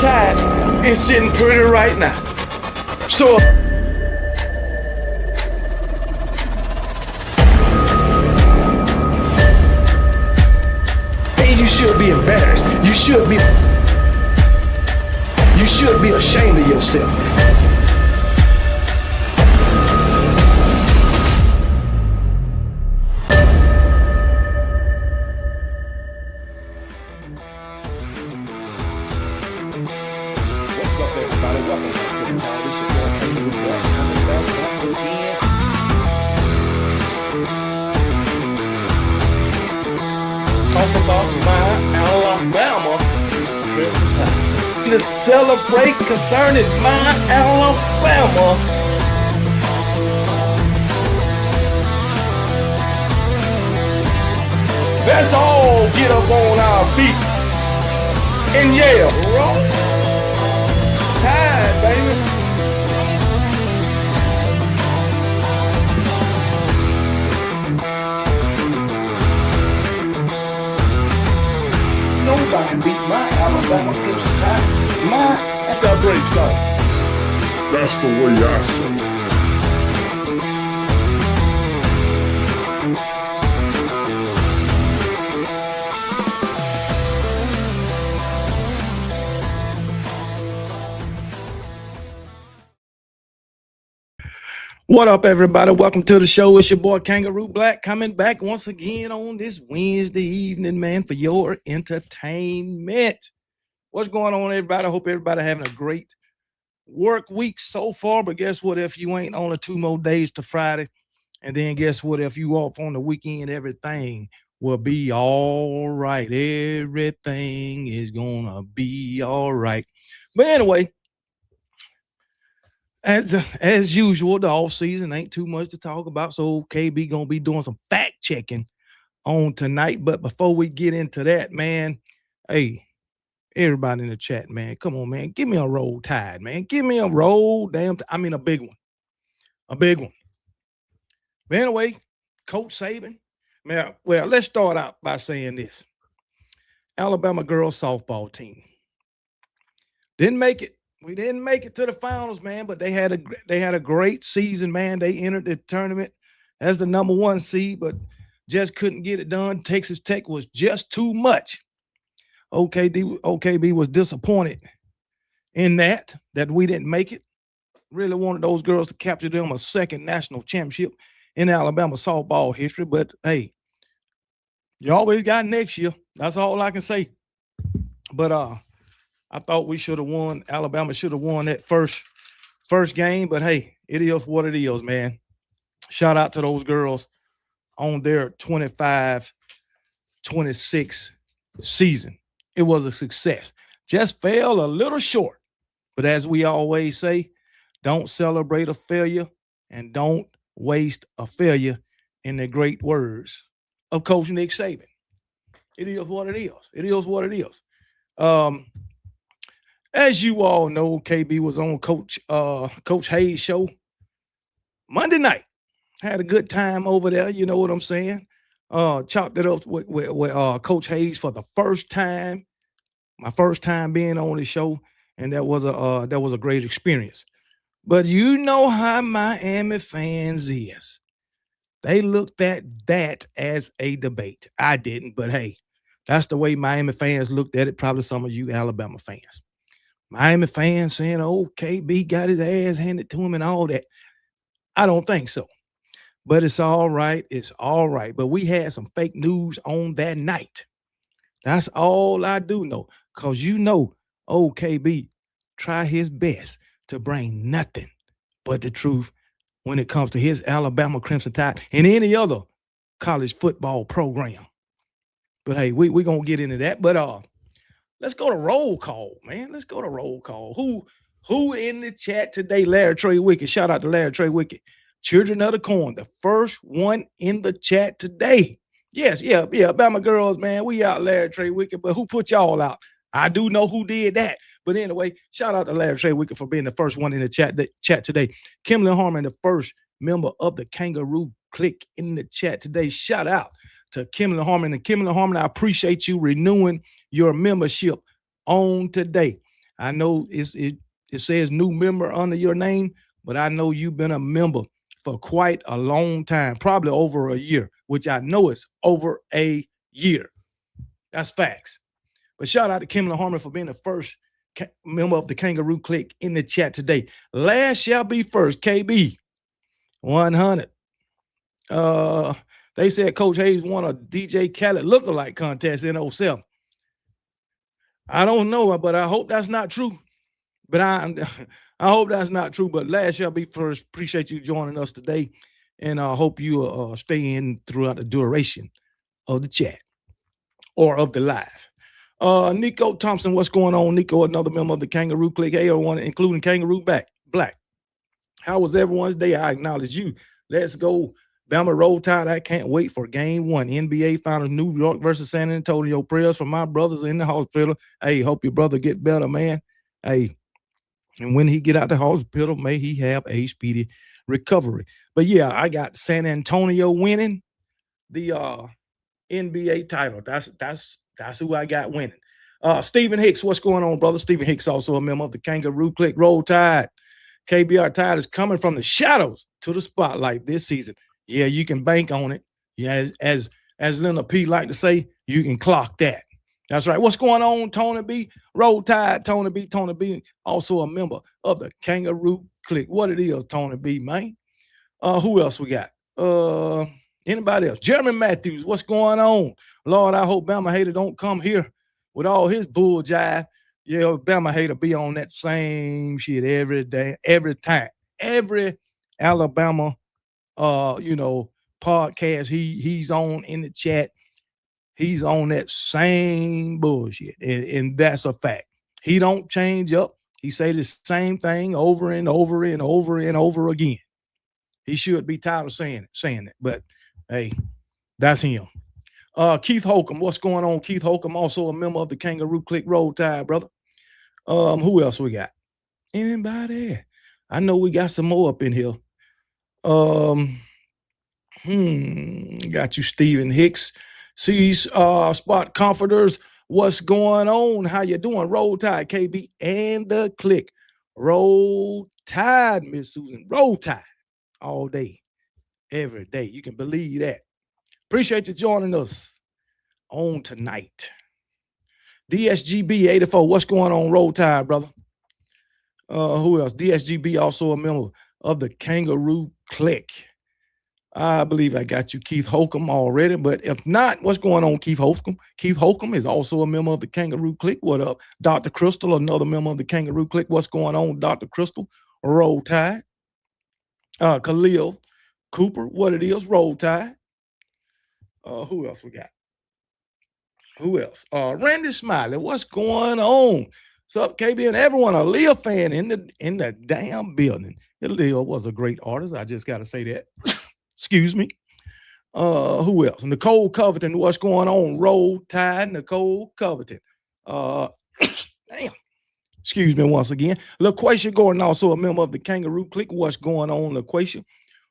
Tide is sitting pretty right now. So you should be embarrassed. You should be ashamed of yourself. What's up, everybody? Welcome back to the channel. This is your boy Kangaroo Black. Coming back once again. Talk about my Alabama Crimson Tide. To celebrate concerning my Alabama. Let's all get up on our feet and yell, roll Tide, baby. Nobody beat my Alabama Crimson Tide. That's a great song. That's the way I say it. What up, everybody? Welcome to the show. It's your boy Kangaroo Black coming back once again on this Wednesday evening, man, for your entertainment. What's going on, everybody? I hope everybody having a great work week so far. But guess what? If you ain't only 2 more days to Friday, and then guess what? If you off on the weekend, everything will be all right. Everything is gonna be all right. But anyway, as usual, the off season ain't too much to talk about. So KB gonna be doing some fact checking on tonight. But before we get into that, man, hey, everybody in the chat, man, come on, man, give me a roll Tide, man. Give me a roll, a big one, a big one. But anyway, Coach Saban, man. Well, let's start out by saying this: Alabama girls softball team didn't make it. We didn't make it to the finals, man, but they had a great season, man. They entered the tournament as the #1 seed, but just couldn't get it done. Texas Tech was just too much. OKB was disappointed in that we didn't make it. Really wanted those girls to capture them a second national championship in Alabama softball history, but hey, you always got next year. That's all I can say. But I thought we should have won. Alabama should have won that first game, but hey, it is what it is, man. Shout out to those girls on their 25-26 season. It was a success. Just fell a little short. But as we always say, don't celebrate a failure and don't waste a failure, in the great words of Coach Nick Saban. It is what it is. It is what it is. As you all know, KB was on Coach Hayes' show Monday night. Had a good time over there. You know what I'm saying? Chopped it up with Coach Hayes for the first time. My first time being on the show, and that was a great experience. But you know how Miami fans is. They looked at that as a debate. I didn't, but hey, that's the way Miami fans looked at it. Probably some of you Alabama fans. Miami fans saying, oh, KB got his ass handed to him and all that. I don't think so. But it's all right. It's all right. But we had some fake news on that night. That's all I do know. Because you know, KB try his best to bring nothing but the truth when it comes to his Alabama Crimson Tide and any other college football program. But hey, we're going to get into that. But let's go to roll call, man. Let's go to roll call. Who in the chat today? Larry Trey Wicked. Shout out to Larry Trey Wicked. Children of the Corn, the first one in the chat today. Yes, yeah, Bama girls, man. We out Larry Trey Wicked, but who put y'all out? I do know who did that. But anyway, shout out to Larry Trey Wicked for being the first one in the chat today. Kimberly Harmon, the first member of the Kangaroo clique in the chat today. Shout out to Kimberly Harmon. And Kimberly Harmon, I appreciate you renewing your membership on today. I know it says new member under your name, but I know you've been a member for quite a long time, probably over a year, which I know is over a year. That's facts. But shout out to Kimberly Harmon for being the first member of the Kangaroo Click in the chat today. Last shall be first, KB 100. They said Coach Hayes won a DJ Khaled lookalike contest in 07. I don't know, but I hope that's not true. But I hope that's not true. But last shall be first. Appreciate you joining us today, and I hope you stay in throughout the duration of the chat or of the live. Nico Thompson, what's going on? Nico, another member of the Kangaroo Click. Hey, everyone, including Kangaroo Black. How was everyone's day? I acknowledge you. Let's go. Bama Roll Tide. I can't wait for game one. NBA Finals, New York versus San Antonio. Prayers for my brothers in the hospital. Hey, hope your brother get better, man. Hey, and when he get out the hospital, may he have a speedy recovery. But yeah, I got San Antonio winning the NBA title. That's who I got winning. Stephen Hicks, what's going on, brother? Stephen Hicks, also a member of the Kangaroo Click. Roll Tide. KBR Tide is coming from the shadows to the spotlight this season. Yeah, you can bank on it. Yeah, as Linda P like to say, you can clock that. That's right. What's going on, Tony B? Roll Tide, Tony B, also a member of the Kangaroo Click. What it is, Tony B, man. Who else we got? Anybody else? Jeremy Matthews, what's going on? Lord, I hope Bama Hater don't come here with all his bull jive. Yeah, Bama Hater be on that same shit every day, every time. Every Alabama podcast he's on in the chat. He's on that same bullshit, and that's a fact. He don't change up. He say the same thing over and over and over and over again. He should be tired of saying it, but hey, that's him. Keith Holcomb, what's going on? Keith Holcomb, also a member of the Kangaroo Click. Roll Tide, brother. Who else we got? Anybody? I know we got some more up in here. Got you, Stephen Hicks. Spot Comforters, what's going on? How you doing? Roll Tide, KB, and the Click. Roll Tide, Miss Susan. Roll Tide all day, every day. You can believe that. Appreciate you joining us on tonight. DSGB 84, what's going on? Roll Tide, brother. Who else? DSGB, also a member of the Kangaroo Click. I believe I got you, Keith Holcomb, already. But if not, what's going on, Keith Holcomb? Keith Holcomb is also a member of the Kangaroo Click. What up? Dr. Crystal, another member of the Kangaroo Click. What's going on, Dr. Crystal? Roll Tide. Khalil Cooper, what it is? Roll Tide. Who else we got? Who else? Randy Smiley, what's going on? What's up, KB and everyone? A Leo fan in the damn building. Leo was a great artist. I just got to say that. Excuse me. Who else? Nicole Covington, what's going on? Roll Tide, Nicole Covington. Damn. Excuse me once again. LaQuasia Gordon, also a member of the Kangaroo Click. What's going on, LaQuasia?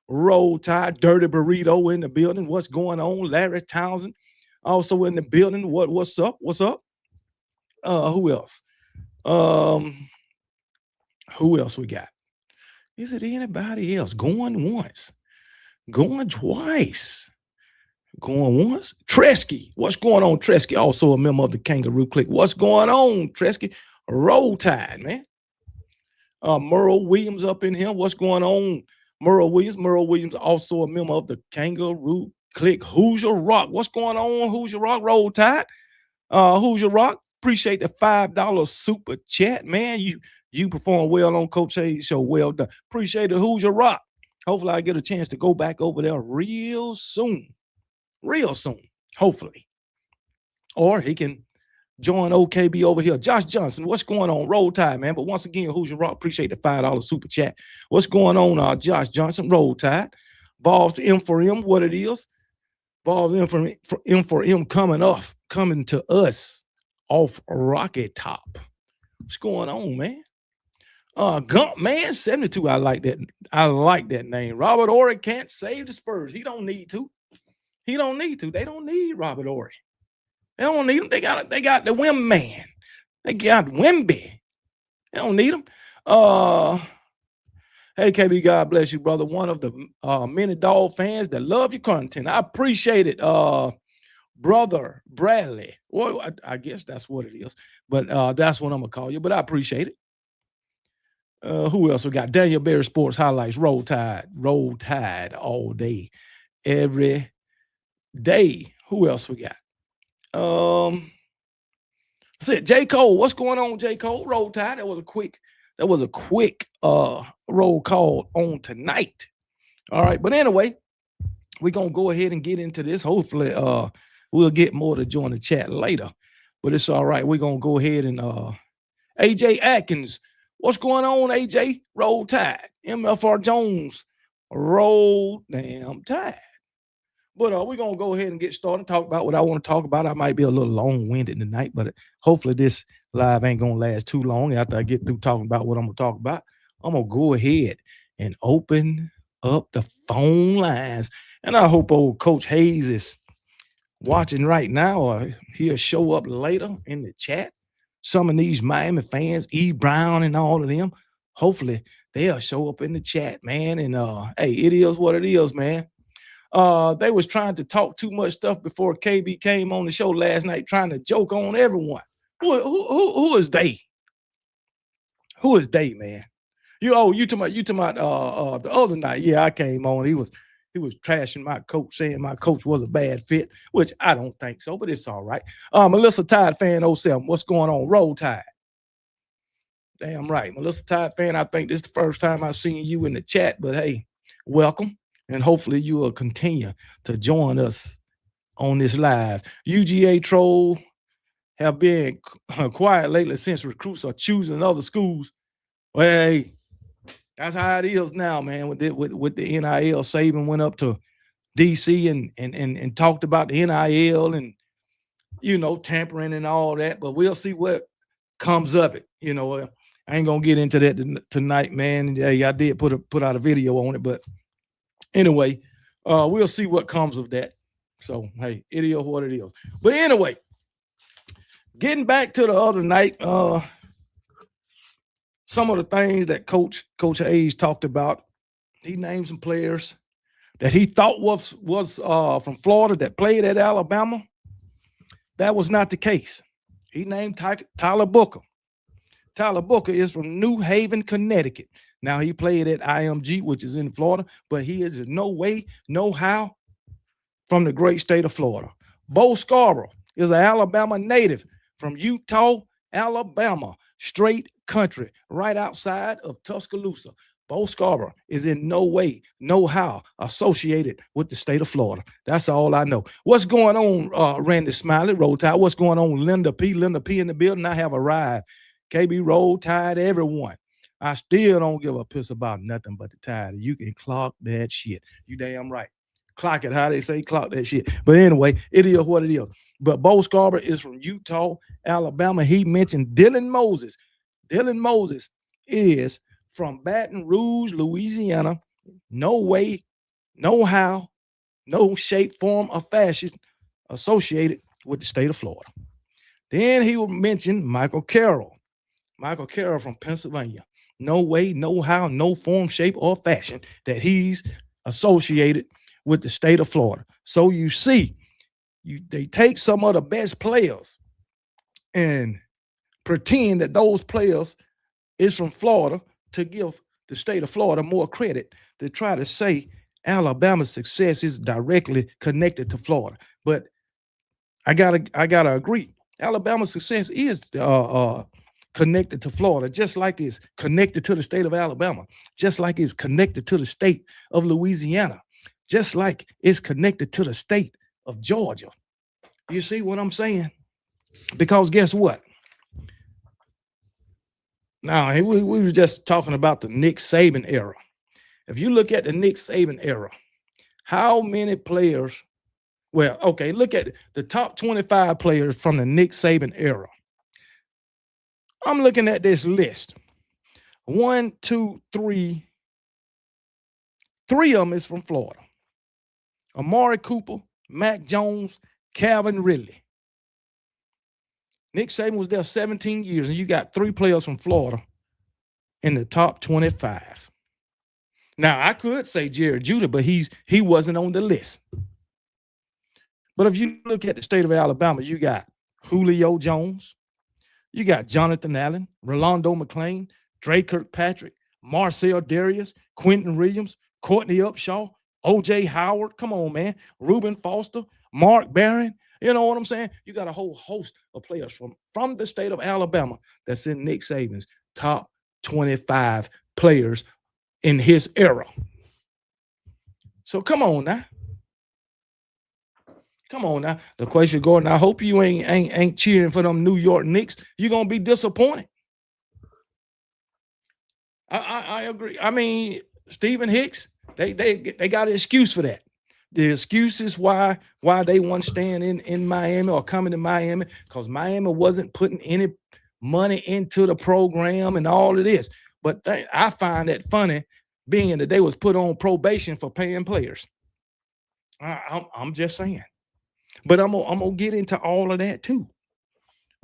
Roll Tide, Dirty Burrito in the building. What's going on? Larry Townsend, also in the building. What's up? What's up? Who else? Who else we got? Is it anybody else? Going once. Going twice. Going once. Tresky. What's going on, Tresky? Also a member of the Kangaroo Click. What's going on, Tresky? Roll Tide, man. Merle Williams up in here. What's going on, Merle Williams? Merle Williams, also a member of the Kangaroo Click. Hoosier Rock. What's going on, Hoosier Rock? Roll Tide. Hoosier Rock. Appreciate the $5 super chat, man. You perform well on Coach Hayes' show. Well done. Appreciate it, Hoosier Rock. Hopefully I get a chance to go back over there real soon. Real soon, hopefully. Or he can join OKB over here. Josh Johnson, what's going on? Roll Tide, man. But once again, Hoosier Rock, appreciate the $5 super chat. What's going on, Josh Johnson? Roll Tide. Balls M for M, what it is. Balls M for M coming to us off Rocket Top. What's going on, man? Gump Man 72. I like that. I like that name. Robert Horry can't save the Spurs. He don't need to. He don't need to. They don't need Robert Horry. They don't need him. They got the Wim Man. They got Wimby. They don't need them. Uh, hey, KB, God bless you, brother. One of the many dog fans that love your content. I appreciate it. Brother Bradley. Well, I guess that's what it is, but that's what I'm gonna call you. But I appreciate it. Who else we got? Daniel Berry Sports Highlights. Roll Tide all day, every day. Who else we got? That's it. J. Cole. What's going on, J. Cole? Roll Tide. That was a quick roll call on tonight. All right, but anyway, we're gonna go ahead and get into this. Hopefully, we'll get more to join the chat later. But it's all right. We're gonna go ahead and AJ Atkins. What's going on, AJ? Roll Tide. MFR Jones. Roll damn Tide. But we're gonna go ahead and get started and talk about what I want to talk about. I might be a little long-winded tonight, but hopefully this live ain't gonna last too long. After I get through talking about what I'm gonna talk about, I'm gonna go ahead and open up the phone lines. And I hope old Coach Hayes is watching right now, or he'll show up later in the chat. Some of these Miami fans, E. Brown and all of them, hopefully they'll show up in the chat, man. And hey, it is what it is, man. They was trying to talk too much stuff before KB came on the show last night, trying to joke on everyone. Who is they? Who is they, man? You talking about the other night? Yeah, I came on. He was trashing my coach, saying my coach was a bad fit, which I don't think so, but it's all right. Melissa Tide fan 07, what's going on? Roll Tide. Damn right, Melissa Tide fan. I think this is the first time I've seen you in the chat, but hey, welcome. And hopefully you will continue to join us on this live. UGA troll have been quiet lately since recruits are choosing other schools. Well, hey, that's how it is now, man. With the NIL, Saban went up to DC and talked about the NIL and tampering and all that. But we'll see what comes of it. I ain't gonna get into that tonight, man. Yeah, I did put out a video on it, but anyway, we'll see what comes of that. So, hey, it is what it is. But anyway, getting back to the other night, some of the things that Coach Hayes talked about, he named some players that he thought was from Florida that played at Alabama. That was not the case. He named Tyler Booker. Tyler Booker is from New Haven, Connecticut. Now, he played at IMG, which is in Florida, but he is in no way, no how from the great state of Florida. Bo Scarborough is an Alabama native from Eutaw, Alabama, straight country, right outside of Tuscaloosa. Bo Scarborough is in no way, no how associated with the state of Florida. That's all I know. What's going on, Randy Smiley, Roll Tide? What's going on, Linda P? Linda P in the building. I have arrived. KB, Roll Tide, everyone. I still don't give a piss about nothing but the Tide. You can clock that shit. You damn right. Clock it, how they say, clock that shit. But anyway, it is what it is. But Bo Scarborough is from Eutaw, Alabama. He mentioned Dylan Moses. Dylan Moses is from Baton Rouge, Louisiana. No way, no how, no shape, form, or fashion associated with the state of Florida. Then he will mention Michael Carroll. Michael Carroll from Pennsylvania. No way, no how, no form, shape, or fashion that he's associated with the state of Florida. So you see, they take some of the best players and pretend that those players is from Florida to give the state of Florida more credit, to try to say Alabama's success is directly connected to Florida. But I gotta agree. Alabama's success is connected to Florida, just like it's connected to the state of Alabama, just like it's connected to the state of Louisiana, just like it's connected to the state of Georgia. You see what I'm saying? Because guess what? Now, we were just talking about the Nick Saban era. If you look at the Nick Saban era, how many players? Well, okay, look at the top 25 players from the Nick Saban era. I'm looking at this list. 1, 2, 3. 3 of them is from Florida. Amari Cooper, Mac Jones, Calvin Ridley. Nick Saban was there 17 years, and you got 3 players from Florida in the top 25. Now, I could say Jared Judy, but he wasn't on the list. But if you look at the state of Alabama, you got Julio Jones, you got Jonathan Allen, Rolando McClain, Dre Kirkpatrick, Marcel Darius, Quentin Williams, Courtney Upshaw, OJ Howard. Come on, man. Reuben Foster, Mark Barron. You know what I'm saying? You got a whole host of players from the state of Alabama that's in Nick Saban's top 25 players in his era. So come on now. Come on now. The question, Gordon, I hope you ain't cheering for them New York Knicks. You're gonna be disappointed. I agree. I mean, Stephen Hicks, they got an excuse for that. The excuse is why they want to stand in Miami or coming to Miami, because Miami wasn't putting any money into the program and all of this. But I find that funny, being that they was put on probation for paying players. I'm just saying. But I'm gonna get into all of that too.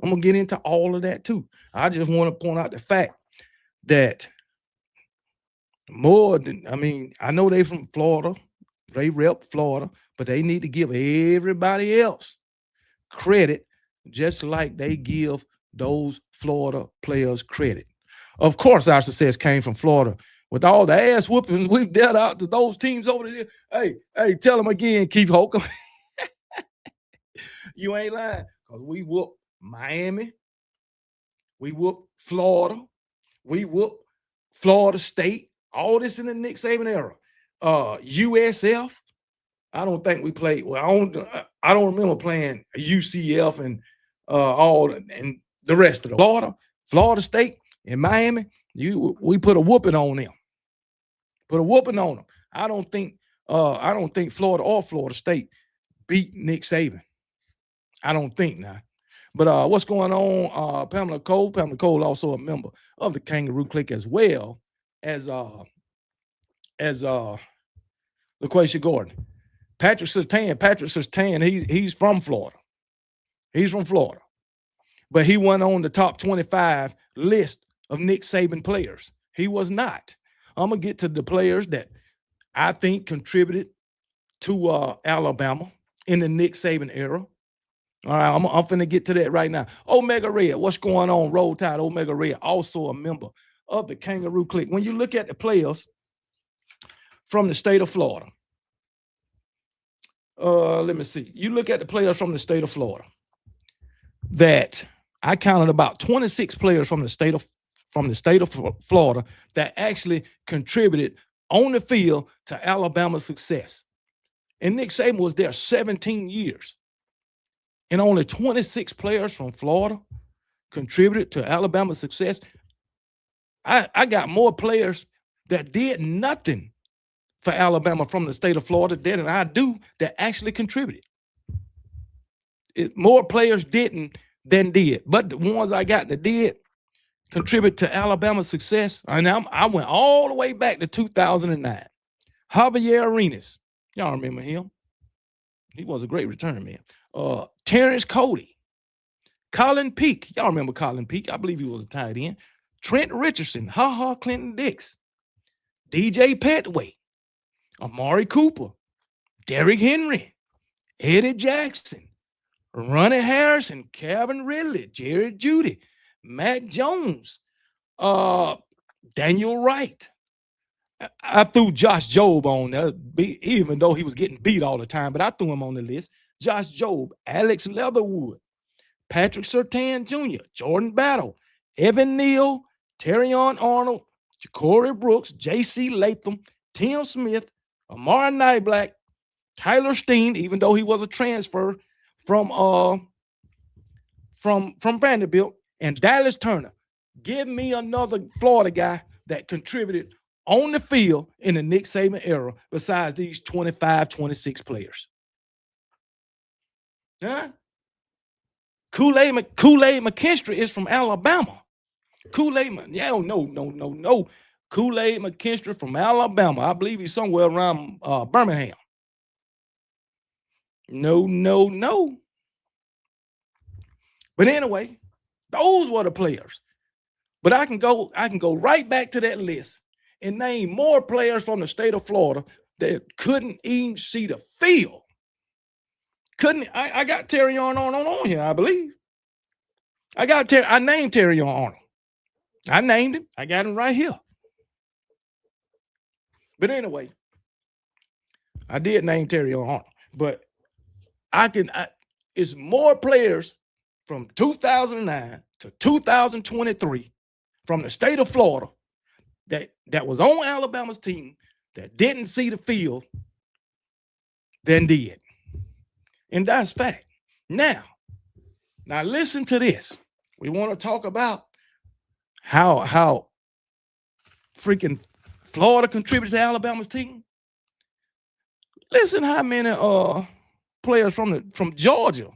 I'm gonna get into all of that too. I just want to point out the fact that more than, I mean, I know they from Florida, they rep Florida, but they need to give everybody else credit just like they give those Florida players credit. Of course, our success came from Florida. With all the ass whoopings we've dealt out to those teams over there, hey, tell them again, Keith Holcomb. You ain't lying, because we whooped Miami, we whooped Florida, we whooped Florida State, all this in the Nick Saban era. USF, I don't think we played. Well, I don't remember playing UCF and all and the rest of the Florida State and Miami. We put a whooping on them. Put a whooping on them. I don't think Florida or Florida State beat Nick Saban. I don't think now. But what's going on? Pamela Cole. Pamela Cole also a member of the Kangaroo Clique, as well as LaQuisha Gordon. Patrick Surtain, he's from Florida. He's from Florida. But he went on the top 25 list of Nick Saban players. He was not. I'm going to get to the players that I think contributed to Alabama in the Nick Saban era. All right, I'm finna get to that right now. Omega Red, what's going on? Roll Tide, Omega Red, also a member of the Kangaroo Clique. When you look at the players from the state of Florida, let me see. You look at the players from the state of Florida that I counted about 26 players from the state of Florida that actually contributed on the field to Alabama's success. And Nick Saban was there 17 years. And only 26 players from Florida contributed to Alabama's success. I got more players that did nothing for Alabama from the state of Florida than I do that actually contributed. More players didn't than did. But the ones I got that did contribute to Alabama's success, and I went all the way back to 2009. Javier Arenas. Y'all remember him? He was a great return man. Terrence Cody, Colin Peake. Y'all remember Colin Peake? I believe he was a tight end. Trent Richardson, Clinton Dix, DJ Petway, Amari Cooper, Derrick Henry, Eddie Jackson, Ronnie Harrison, Calvin Ridley, Jared Judy, Mac Jones, Daniel Wright. I threw Josh Jobe on there, even though he was getting beat all the time, but I threw him on the list. Josh Jobe, Alex Leatherwood, Patrick Surtain Jr., Jordan Battle, Evan Neal, Terrion Arnold, Ja'Cory Brooks, J.C. Latham, Tim Smith, Amari Nyblack, Tyler Steen, even though he was a transfer from Vanderbilt, and Dallas Turner. Give me another Florida guy that contributed on the field in the Nick Saban era besides these 25, 26 players. Huh? Kool-Aid McKinstry is from Alabama. Kool-Aid, no. Kool-Aid McKinstry from Alabama. I believe he's somewhere around Birmingham. No. But anyway, those were the players But I can go right back to that list and name more players from the state of Florida that couldn't even see the field. Couldn't I got Terry on here, I believe. I named Terry on. I named him. I got him right here. But anyway, I did name Terry on. But it's more players from 2009 to 2023 from the state of Florida that was on Alabama's team that didn't see the field than did. And that's fact. Now listen to this. We want to talk about how freaking Florida contributes to Alabama's team. Listen how many players from Georgia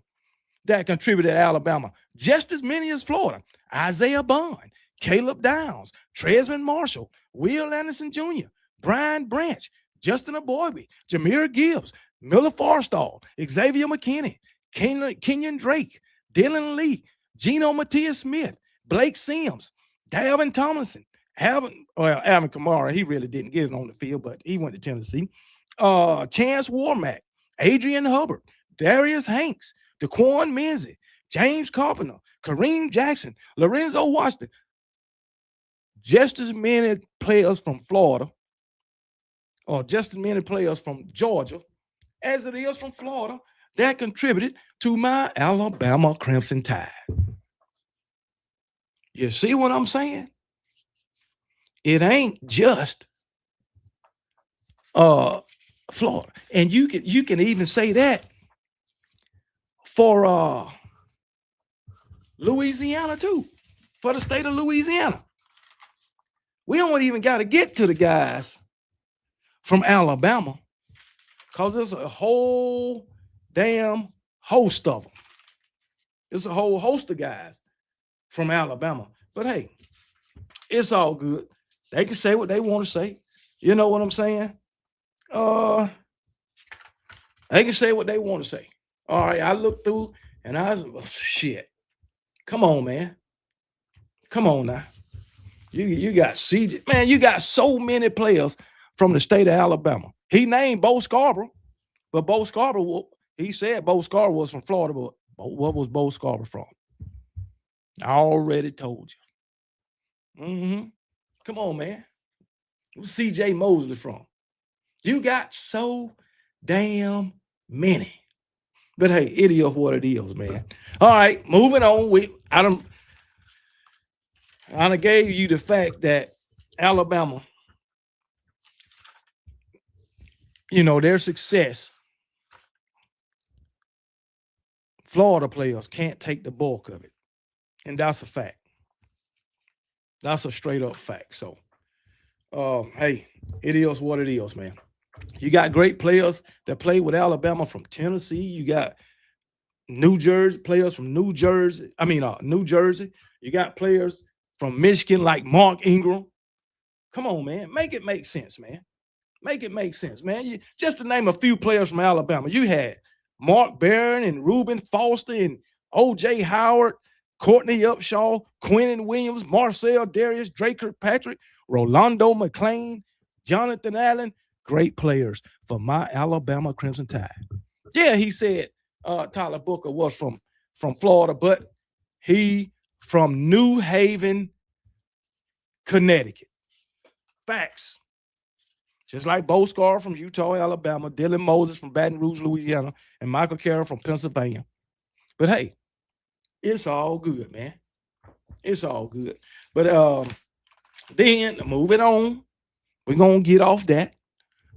that contributed to Alabama, just as many as Florida. Isaiah Bond, Caleb Downs, Tresman Marshall, Will Anderson Jr., Brian Branch, Justin Aboybe, Jameer Gibbs, Miller Forstall, Xavier McKinney, Kenyon Drake, Dylan Lee, Geno Matias Smith, Blake Sims, Dalvin Tomlinson, Alvin Kamara. He really didn't get it on the field, but he went to Tennessee. Chance Warmack, Adrian Hubbard, Darius Hanks, Daquan Menzie, James Carpenter, Kareem Jackson, Lorenzo Washington. Just as many players from Florida, or just as many players from Georgia, as it is from Florida, that contributed to my Alabama Crimson Tide. You see what I'm saying? It ain't just Florida. And you can even say that for Louisiana too, for the state of Louisiana. We don't even got to get to the guys from Alabama because there's a whole damn host of them. There's a whole host of guys from Alabama. But hey, it's all good. They can say what they want to say. You know what I'm saying? They can say what they want to say. All right, I looked through and I was, shit. Come on, man. Come on now. You got CJ. Man, you got so many players from the state of Alabama. He named Bo Scarborough, but Bo Scarborough, he said Bo Scarborough was from Florida, but what was Bo Scarborough from? I already told you. Come on, man. Where's CJ Mosley from? You got so damn many. But hey, it is what it is, man. All right, moving on. I done gave you the fact that Alabama, their success, Florida players can't take the bulk of it. And that's a fact. That's a straight up fact. So, hey, it is what it is, man. You got great players that play with Alabama from Tennessee. You got players from New Jersey. New Jersey. You got players from Michigan like Mark Ingram. Come on, man. Make it make sense, man. Make it make sense, man. Just to name a few players from Alabama, you had Mark Barron and Reuben Foster and O.J. Howard, Courtney Upshaw, Quentin Williams, Marcel Darius, Drake Kirkpatrick, Rolando McClain, Jonathan Allen. Great players for my Alabama Crimson Tide. Yeah, he said Tyler Booker was from Florida, but he from New Haven, Connecticut. Facts. Just like Bo Scarborough from Utah, Alabama, Dylan Moses from Baton Rouge, Louisiana, and Michael Carroll from Pennsylvania. But hey, it's all good, man. It's all good. But then moving on, we're going to get off that.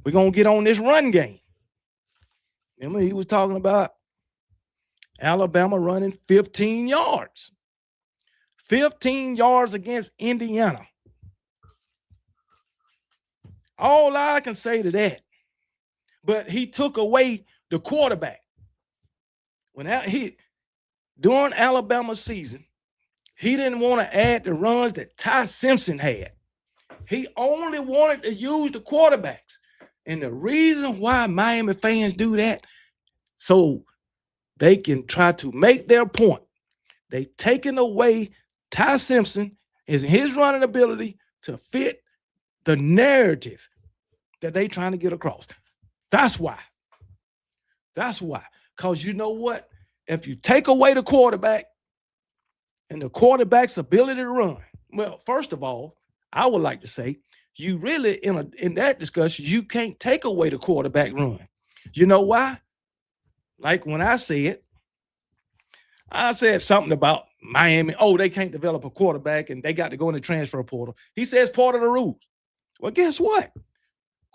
We're going to get on this run game. Remember, he was talking about Alabama running 15 yards. 15 yards against Indiana. All I can say to that, but he took away the quarterback. During Alabama's season, he didn't want to add the runs that Ty Simpson had. He only wanted to use the quarterbacks. And the reason why Miami fans do that, so they can try to make their point. They taken away Ty Simpson Is his running ability to fit the narrative that they trying to get across. That's why. That's why. Because you know what? If you take away the quarterback and the quarterback's ability to run, well, first of all, I would like to say you really in that discussion, you can't take away the quarterback run. You know why? Like when I said something about Miami. Oh, they can't develop a quarterback and they got to go in the transfer portal. He says part of the rules. Well, guess what?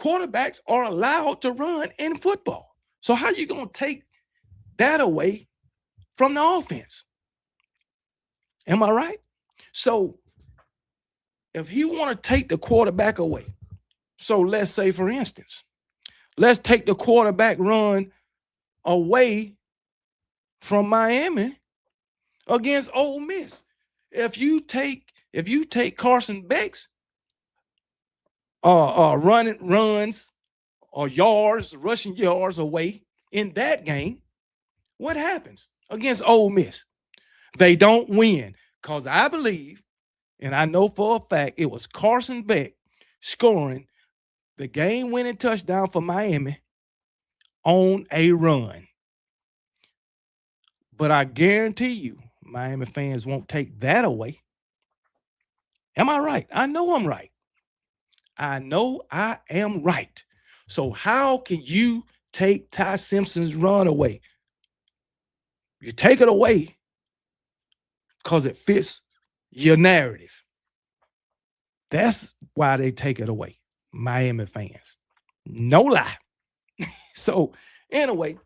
Quarterbacks are allowed to run in football. So how you going to take that away from the offense? Am I right? So if he want to take the quarterback away, so let's say, for instance, let's take the quarterback run away from Miami against Ole Miss. If you take Carson Beck's runs or yards, rushing yards away in that game, what happens against Ole Miss? They don't win because I believe, and I know for a fact, it was Carson Beck scoring the game-winning touchdown for Miami on a run. But I guarantee you, Miami fans won't take that away. Am I right? I know I'm right. I know I am right. So how can you take Ty Simpson's run away? You take it away because it fits your narrative. That's why they take it away, Miami fans. No lie. So anyway,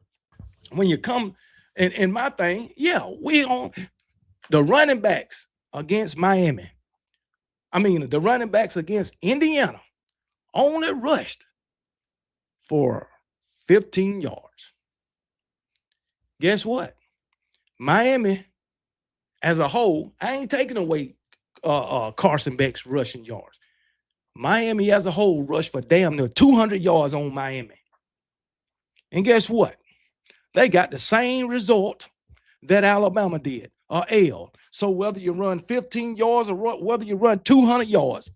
when you come and my thing, yeah, we on the running backs against Miami. I mean, the running backs against Indiana only rushed for 15 yards. Guess what? Miami as a whole, I ain't taking away Carson Beck's rushing yards. Miami as a whole rushed for damn near 200 yards on Miami. And guess what? They got the same result that Alabama did, a L. So whether you run 15 yards or whether you run 200 yards,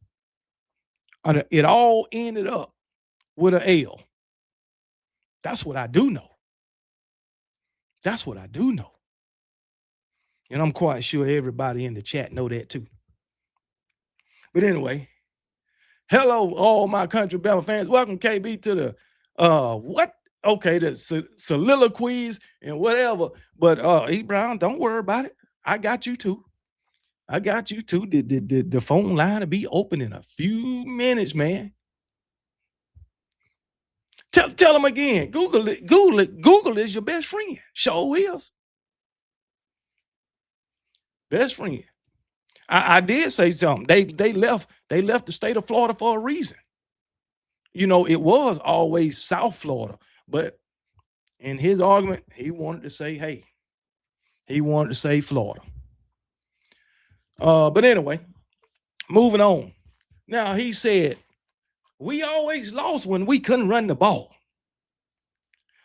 it all ended up with an L. That's what I do know. That's what I do know. And I'm quite sure everybody in the chat know that too. But anyway, hello, all my country Bama fans. Welcome, KB, to the what? Okay, the soliloquies and whatever. But E. Brown, don't worry about it. I got you too. I got you too. The phone line will be open in a few minutes, man. Tell them again. Google it. Google it. Google is your best friend. Sure is. Best friend. I did say something. They left the state of Florida for a reason. You know, it was always South Florida, but in his argument, he wanted to say, hey, he wanted to say Florida. But anyway, moving on. Now he said, we always lost when we couldn't run the ball.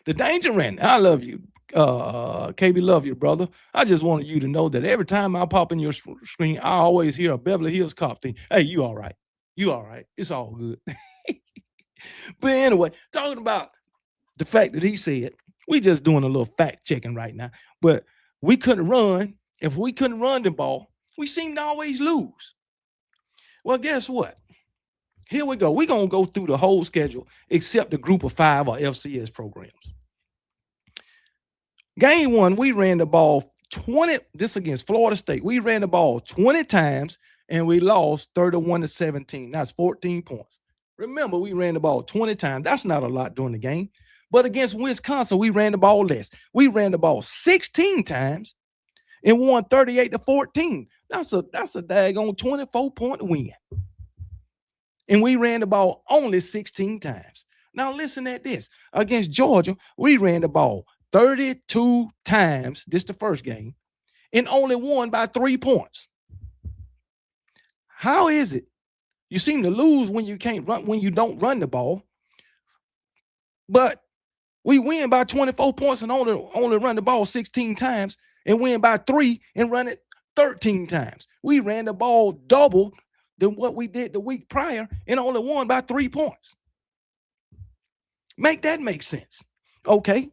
The danger ran. I love you. KB, love you, brother. I just wanted you to know that every time I pop in your screen, I always hear a Beverly Hills Cop thing. Hey, you all right? You all right? It's all good. But anyway, talking about the fact that he said, we just doing a little fact checking right now, but we couldn't run. If we couldn't run the ball, we seemed to always lose. Well, guess what? Here we go. We're going to go through the whole schedule except the group of 5 or FCS programs. Game 1, we ran the ball 20, this against Florida State. We ran the ball 20 times and we lost 31-17. That's 14 points. Remember, we ran the ball 20 times. That's not a lot during the game. But against Wisconsin, we ran the ball less. We ran the ball 16 times and won 38-14. That's a daggone 24-point win. And we ran the ball only 16 times. Now listen at this. Against Georgia, we ran the ball 32 times. This is the first game. And only won by 3 points. How is it? You seem to lose when you can't run, when you don't run the ball. But we win by 24 points and only run the ball 16 times and win by 3 and run it 13 times. We ran the ball double than what we did the week prior and only won by 3 points. Make that make sense. Okay.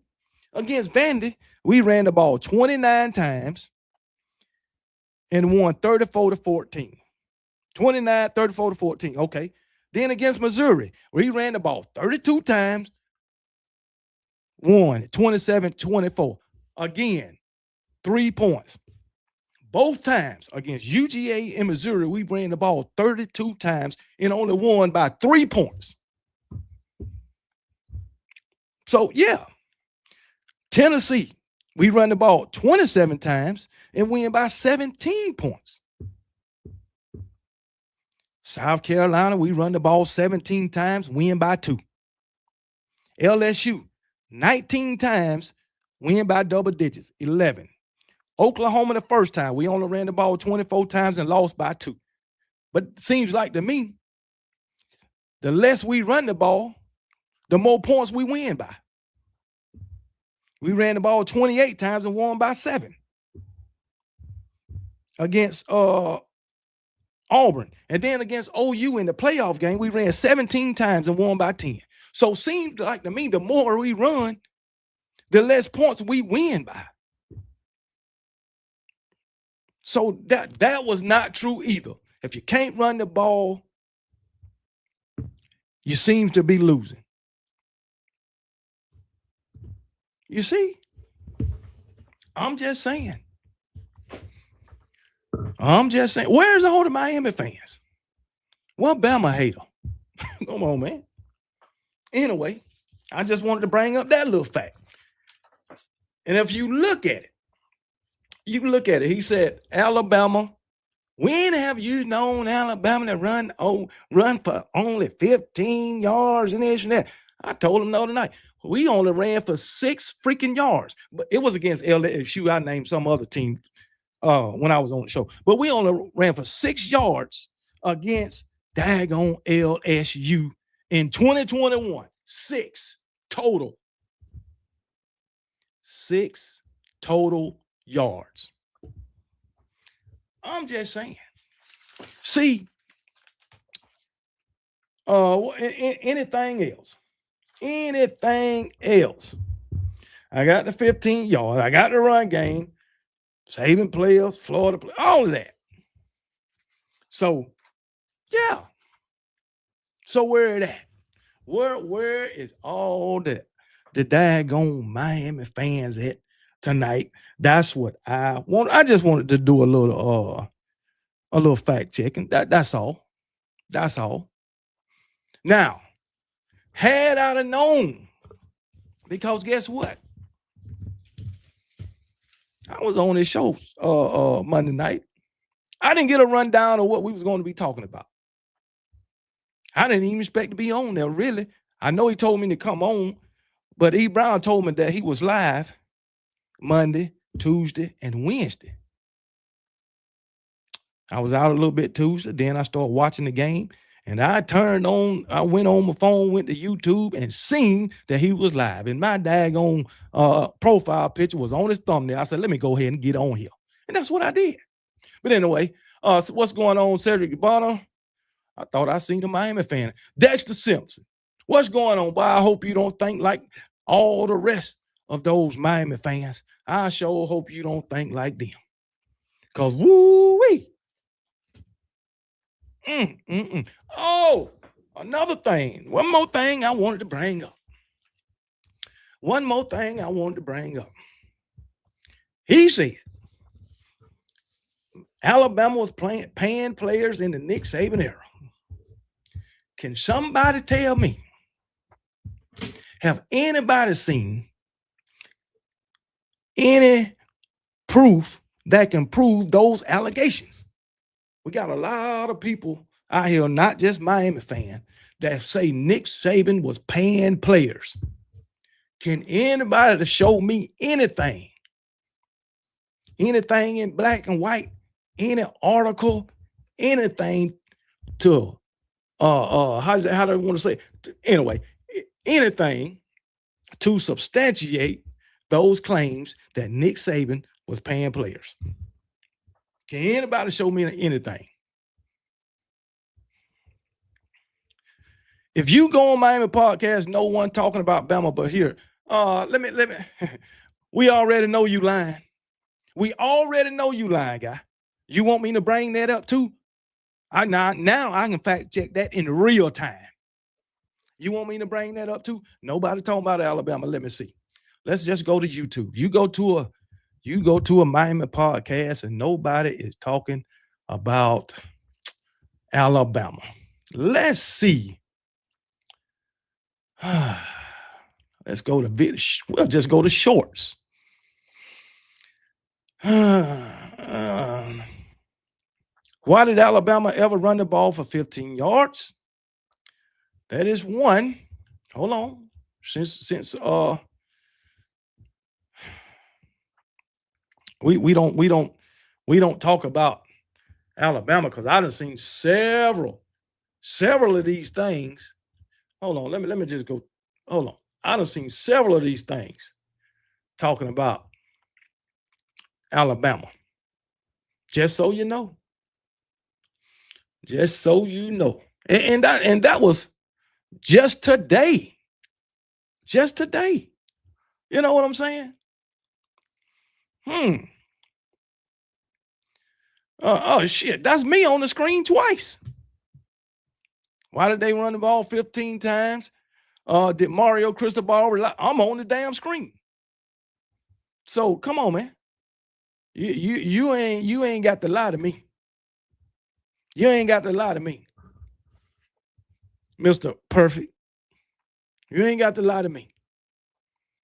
Against Vandy, we ran the ball 29 times and won 34-14. 29, 34-14. Okay. Then against Missouri, we ran the ball 32 times, won 27-24. Again, 3 points. Both times against UGA and Missouri, we ran the ball 32 times and only won by 3 points. So, yeah. Tennessee, we run the ball 27 times and win by 17 points. South Carolina, we run the ball 17 times, win by 2. LSU, 19 times, win by double digits, 11. Oklahoma, the first time, we only ran the ball 24 times and lost by 2. But it seems like to me, the less we run the ball, the more points we win by. We ran the ball 28 times and won by 7 against Auburn. And then against OU in the playoff game, we ran 17 times and won by 10. So it seems like to me, the more we run, the less points we win by. So that was not true either. If you can't run the ball, you seem to be losing. You see? I'm just saying. Where's all the Miami fans? Well, Bama hater. Come on, man. Anyway, I just wanted to bring up that little fact. And if you look at it, he said, Alabama, when have you known Alabama to run for only 15 yards and this and that? I told him the other night, we only ran for 6 freaking yards. But it was against LSU. I named some other team when I was on the show. But we only ran for 6 yards against daggone LSU in 2021. 6 total. 6 total yards. I'm just saying. See, anything else? Anything else? I got the 15 yards. I got the run game, saving players, Florida players, all of that. So, yeah. So where it at? Where is all the daggone Miami fans at tonight? That's what I want. I just wanted to do a little fact checking. That's all. That's all. Now, had I have known, because guess what? I was on this show Monday night. I didn't get a rundown of what we was going to be talking about. I didn't even expect to be on there, really. I know he told me to come on, but E. Brown told me that he was live Monday, Tuesday, and Wednesday. I was out a little bit Tuesday. Then I started watching the game, and I went on my phone, went to YouTube, and seen that he was live. And my daggone profile picture was on his thumbnail. I said, let me go ahead and get on here. And that's what I did. But anyway, so what's going on, Cedric Bonner? I thought I seen a Miami fan. Dexter Simpson. What's going on, boy? I hope you don't think like all the rest of those Miami fans. I sure hope you don't think like them. Because woo-wee. Oh, another thing. One more thing I wanted to bring up. He said Alabama was paying players in the Nick Saban era. Can somebody tell me, have anybody seen any proof that can prove those allegations? We got a lot of people out here, not just Miami fans, that say Nick Saban was paying players. Can anybody show me anything in black and white, any article, anything to how do I want to say? Anyway, anything to substantiate those claims that Nick Saban was paying players? Can anybody show me anything? If you go on Miami podcast, no one talking about Bama, but here, let me. We already know you lying. We already know you lying, guy. You want me to bring that up too? I now I can fact check that in real time. You want me to bring that up too? Nobody talking about Alabama. Let me see. Let's just go to YouTube. You go to a Miami podcast and nobody is talking about Alabama. Let's see. Let's go to video. We'll just go to shorts. Why did Alabama ever run the ball for 15 yards? That is one. Hold on. Since we don't talk about Alabama because I done seen several of these things. Hold on, let me just go. Hold on. I done seen several of these things talking about Alabama. Just so you know. Just so you know. And that was just today. Just today. You know what I'm saying? Oh shit, that's me on the screen twice. Why did they run the ball 15 times? Did Mario Cristobal rely? I'm on the damn screen. So come on, man. You ain't got to lie to me. You ain't got to lie to me, Mr. Perfect. You ain't got to lie to me.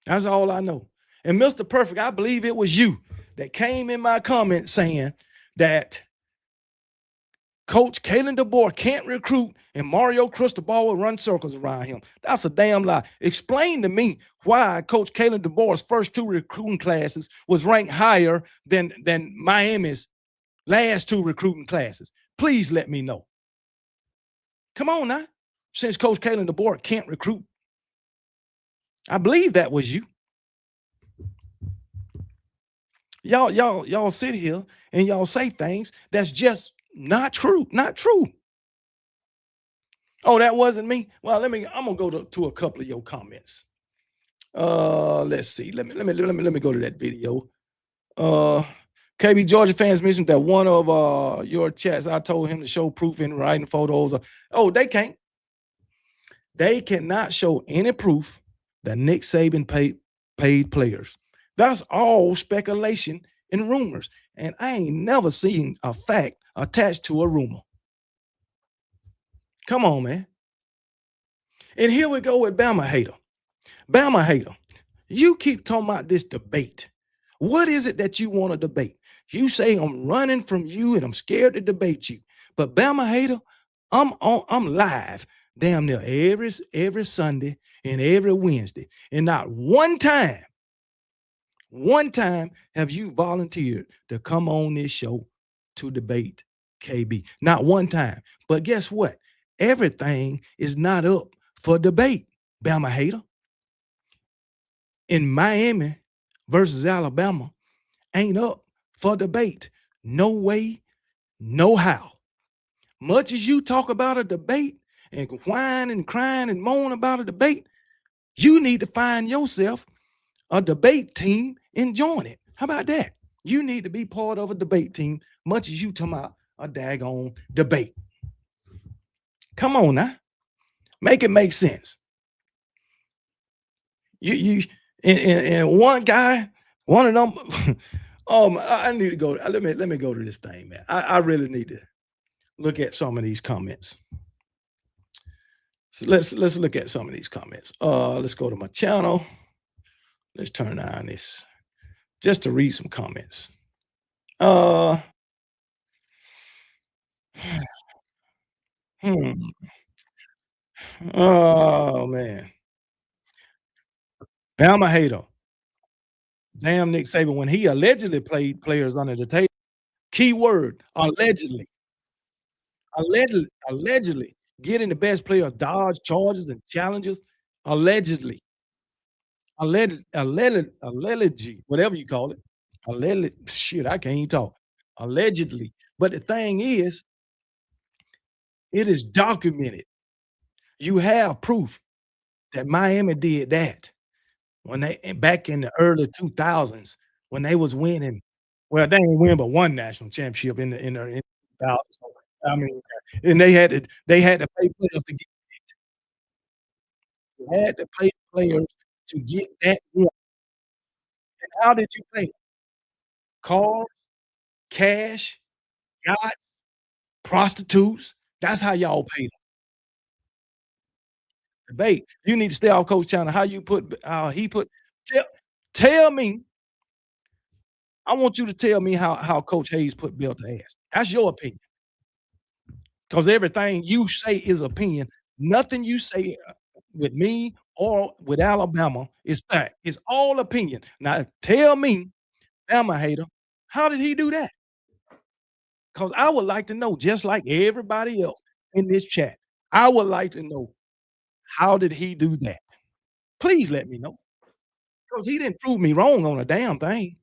That's all I know. And Mr. Perfect, I believe it was you that came in my comment saying that Coach Kalen DeBoer can't recruit and Mario Cristobal will run circles around him. That's a damn lie. Explain to me why Coach Kalen DeBoer's first two recruiting classes was ranked higher than Miami's last two recruiting classes. Please let me know. Come on now. Since Coach Kalen DeBoer can't recruit. I believe that was you. Y'all sit here and y'all say things that's just not true. Not true. Oh, that wasn't me. Well, I'm gonna go to a couple of your comments. Let's see. Let me go to that video. KB Georgia fans mentioned that one of your chats. I told him to show proof in writing photos. Oh, they can't. They cannot show any proof that Nick Saban paid players. That's all speculation and rumors. And I ain't never seen a fact attached to a rumor. Come on, man. And here we go with Bama hater. Bama hater, you keep talking about this debate. What is it that you want to debate? You say I'm running from you and I'm scared to debate you. But Bama hater, I'm live damn near every Sunday and every Wednesday. And not one time have you volunteered to come on this show to debate KB. Not one time. But guess what? Everything is not up for debate, Bama hater. In Miami versus Alabama ain't up for debate. No way, no how. Much as you talk about a debate and whine and crying and moan about a debate, you need to find yourself a debate team and join it. How about that? You need to be part of a debate team, much as you talking about a daggone debate. Come on now. Make it make sense. You and one guy, one of them. Oh, I need to go. Let me go to this thing, man. I really need to look at some of these comments. So let's look at some of these comments. Let's go to my channel. Let's turn on this just to read some comments. Hmm. Oh man. Bama hater. Damn Nick Saban when he allegedly played players under the table. Key word, allegedly. Allegedly getting the best players, dodge charges and challenges. Allegedly. Alleged, whatever you call it. Allegedly, shit, I can't even talk. allegedly. But the thing is, it is documented. You have proof that Miami did that when they back in the early 2000s when they was winning. Well, they didn't win but one national championship in 2000s. I mean, and they had to pay players to get they had to pay players to get that one. And how did you pay 'em? Cars, cash, yachts, prostitutes. That's how y'all paid 'em. Debate. You need to stay off Coach China. How you put how he put tell tell me, I want you to tell me how Coach Hayes put Bill to ass. That's your opinion. 'Cause everything you say is opinion. Nothing you say, with me or with Alabama is fact. It's all opinion. Now tell me, Bama hater, how did he do that? 'Cause I would like to know, just like everybody else in this chat, I would like to know, how did he do that? Please let me know, 'cause he didn't prove me wrong on a damn thing.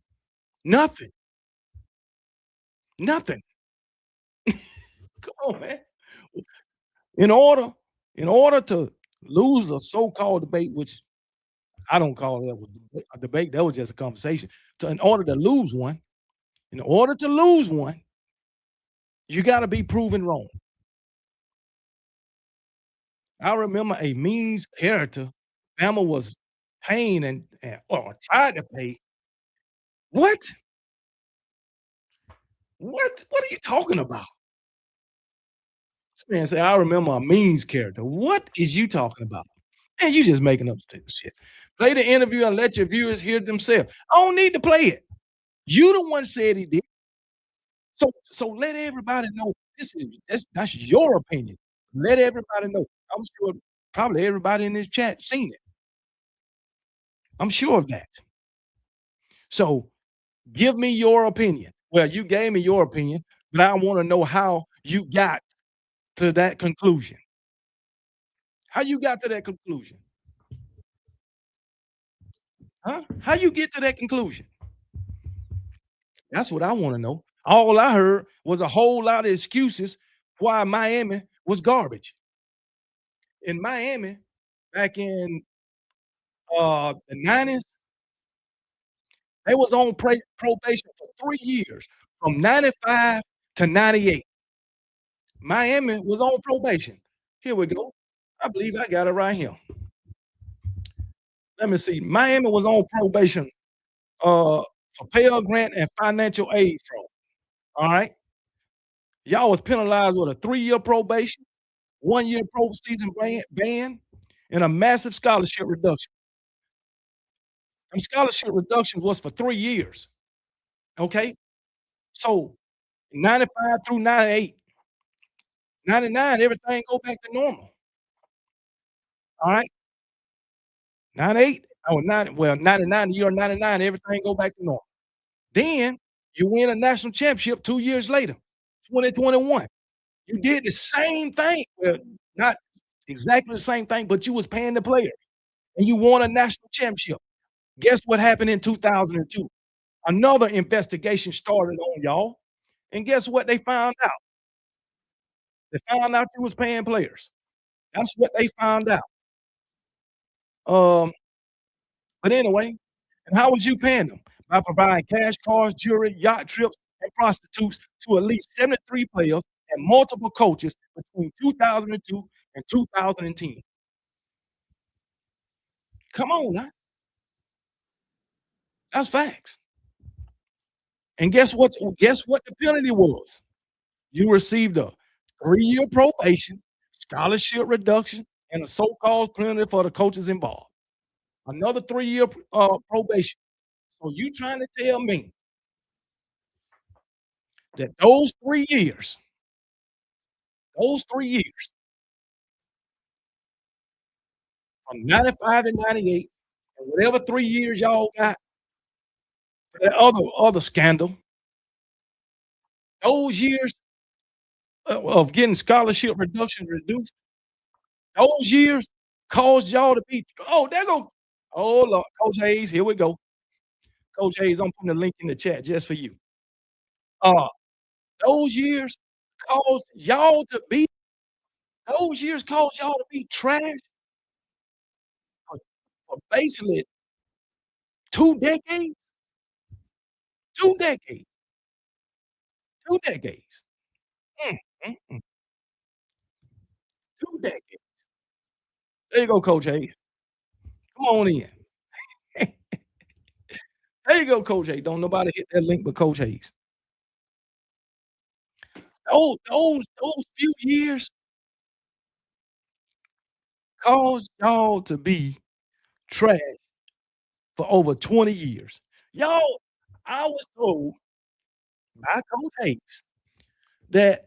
Nothing. Nothing. Come on, man. In order in order to lose a so-called debate, which I don't call that was a debate, that was just a conversation. In order to lose one, in order to lose one, you gotta be proven wrong. I remember a means character Bama was paying and or tried to pay. What? What? What are you talking about? This man said, "I remember a means character." What is you talking about? Man, you just making up stupid shit. Play the interview and let your viewers hear themselves. I don't need to play it. You the one said he did. So let everybody know that's your opinion. Let everybody know. I'm sure probably everybody in this chat seen it. I'm sure of that. So give me your opinion. Well, you gave me your opinion, but I wanna know how you got to that conclusion. How you got to that conclusion? Huh? How you get to that conclusion? That's what I wanna know. All I heard was a whole lot of excuses why Miami was garbage. In Miami, back in, the '90s, they was on probation for 3 years, from '95 to '98. Miami was on probation. Here we go. I believe I got it right here. Let me see. Miami was on probation, for Pell Grant and financial aid fraud. Alright? Y'all was penalized with a 3-year probation, 1-year postseason ban, and a massive scholarship reduction. Them scholarship reductions was for 3 years, okay? So, 95 through 98, 99, everything go back to normal, alright? 98 oh, 90 well, 99, the year 99, everything go back to normal. Then, you win a national championship 2 years later, 2021. You did the same thing, well, not exactly the same thing, but you was paying the players, and you won a national championship. Guess what happened in 2002? Another investigation started on y'all, and guess what they found out? They found out you was paying players. That's what they found out. Um, but anyway, and how was you paying them? By providing cash cars, jewelry, yacht trips, and prostitutes to at least 73 players and multiple coaches between 2002 and 2010. Come on now. That's facts. And guess what the penalty was? You received a 3-year probation, scholarship reduction, and a so-called penalty for the coaches involved. Another 3-year probation. So you trying to tell me that those 3 years from 95 to 98, and whatever 3 years y'all got for that other scandal, those years of getting scholarship reduction reduced, those years caused y'all to be oh, there go oh, Lord, Coach Hayes, here we go. Coach Hayes, I'm putting a link in the chat just for you. those years caused y'all to be those years caused y'all to be trash for basically 2 decades, 2 decades, 2 decades. Mm, mm, mm, 2 decades. There you go, Coach Hayes. Come on in. There you go, Coach Hayes. Don't nobody hit that link but Coach Hayes. Those few years caused y'all to be trash for over 20 years. Y'all I was told by Coach Hayes that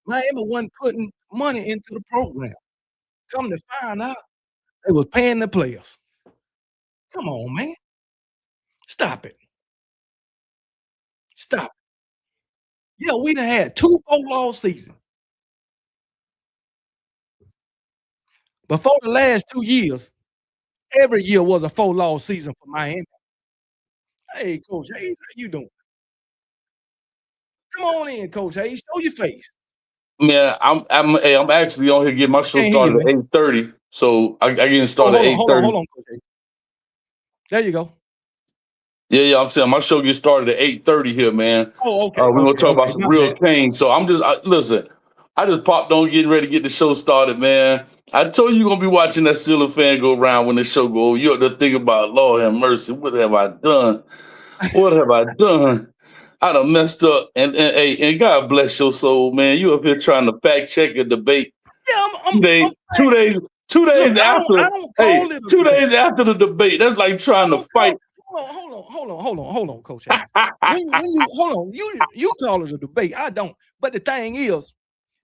Miami wasn't putting money into the program. Come to find out, they was paying the players. Come on, man. Stop it. Stop it. Yeah, we done had 2 4-loss seasons. Before the last 2 years, every year was a 4-loss season for Miami. Hey, Coach Hayes, how you doing? Come on in, Coach Hayes. Show your face. Man, I'm actually on here getting my show Can't hear you, started man. at 8:30. So I getting Oh, started at 8:30. hold on, Coach Hayes. There you go. Yeah, I'm saying my show gets started at 8:30 here, man. Oh, okay, We're gonna talk about some my real bad. pain. So listen. I just popped on getting ready to get the show started, man. I told you you're gonna be watching that ceiling fan go around when the show go. You have to think about, Lord have mercy, what have I done? What have I done? I done messed up. And God bless your soul, man. You up here trying to fact check a debate Yeah, two days, I'm two fact days, two look, days after. I don't Hey, call it a 2 days debate. after the debate. That's like I trying to don't fight. call hold on, Coach Hayes. When you hold on, you call it a debate. I don't. But the thing is,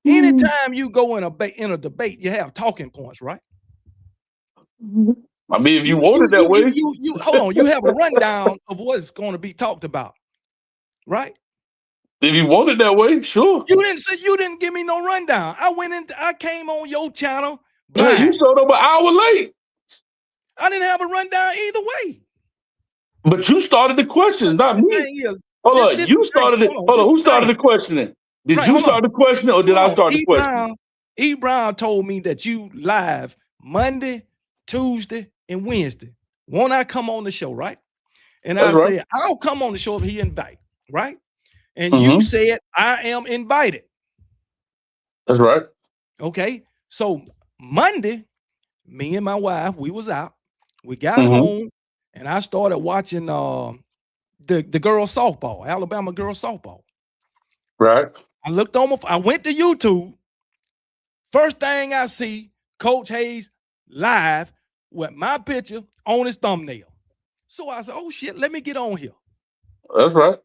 anytime you go in a debate, you have talking points, right? I mean, if you want it that way, You hold on, you have a rundown of what's going to be talked about, right? if you want it that way, sure. You didn't give me no rundown. I came on your channel Yeah, you blind. showed up an hour late, I didn't have a rundown either way. but you started the questions, But not the me. thing is, Hold on, this you the thing. started it. Hold on, Hold on, this who the started thing. the questioning? Did Right, you hold on. start the questioning or did I start the questioning? E. Brown told me that you live Monday, Tuesday, and Wednesday. Won't I come on the show, right? And That's I right. said, I'll come on the show if he invite, right? And you Mm-hmm. said, I am invited. That's right. Okay. So Monday, me and my wife, we was out. We got Mm-hmm. home and I started watching the girls softball, Alabama girls softball. Right. I went to YouTube. First thing I see, Coach Hayes live with my picture on his thumbnail. So I said, oh shit, let me get on here. That's right.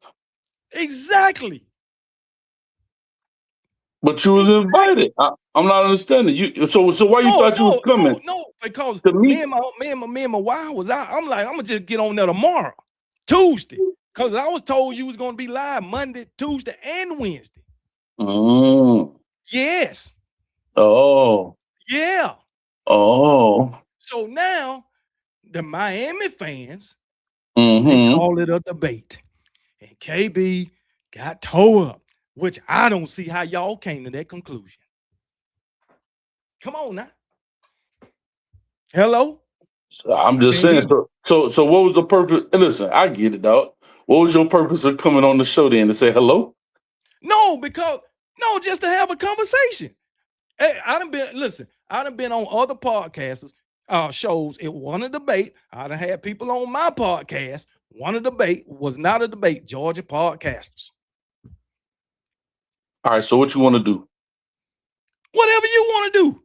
Exactly. But you was Exactly. invited. I'm not understanding you. So why you thought you was coming No, because to meet? me and my wife was out. I'm like, I'm gonna just get on there tomorrow, Tuesday. Because I was told you was gonna be live Monday, Tuesday, and Wednesday. Mm. Yes. Oh. Yeah. Oh. So now the Miami fans, they Mm-hmm. call it a debate. And KB got towed up, which I don't see how y'all came to that conclusion. Come on now. Hello? I'm I just can't hear saying. you. So what was the purpose? Listen, I get it, dog. What was your purpose of coming on the show then to say hello? No, just to have a conversation. Hey, I done been on other podcasters, shows. It wasn't a debate. I done had people on my podcast. One a debate was not a debate. Georgia podcasters. All right. So what you want to do? Whatever you want to do.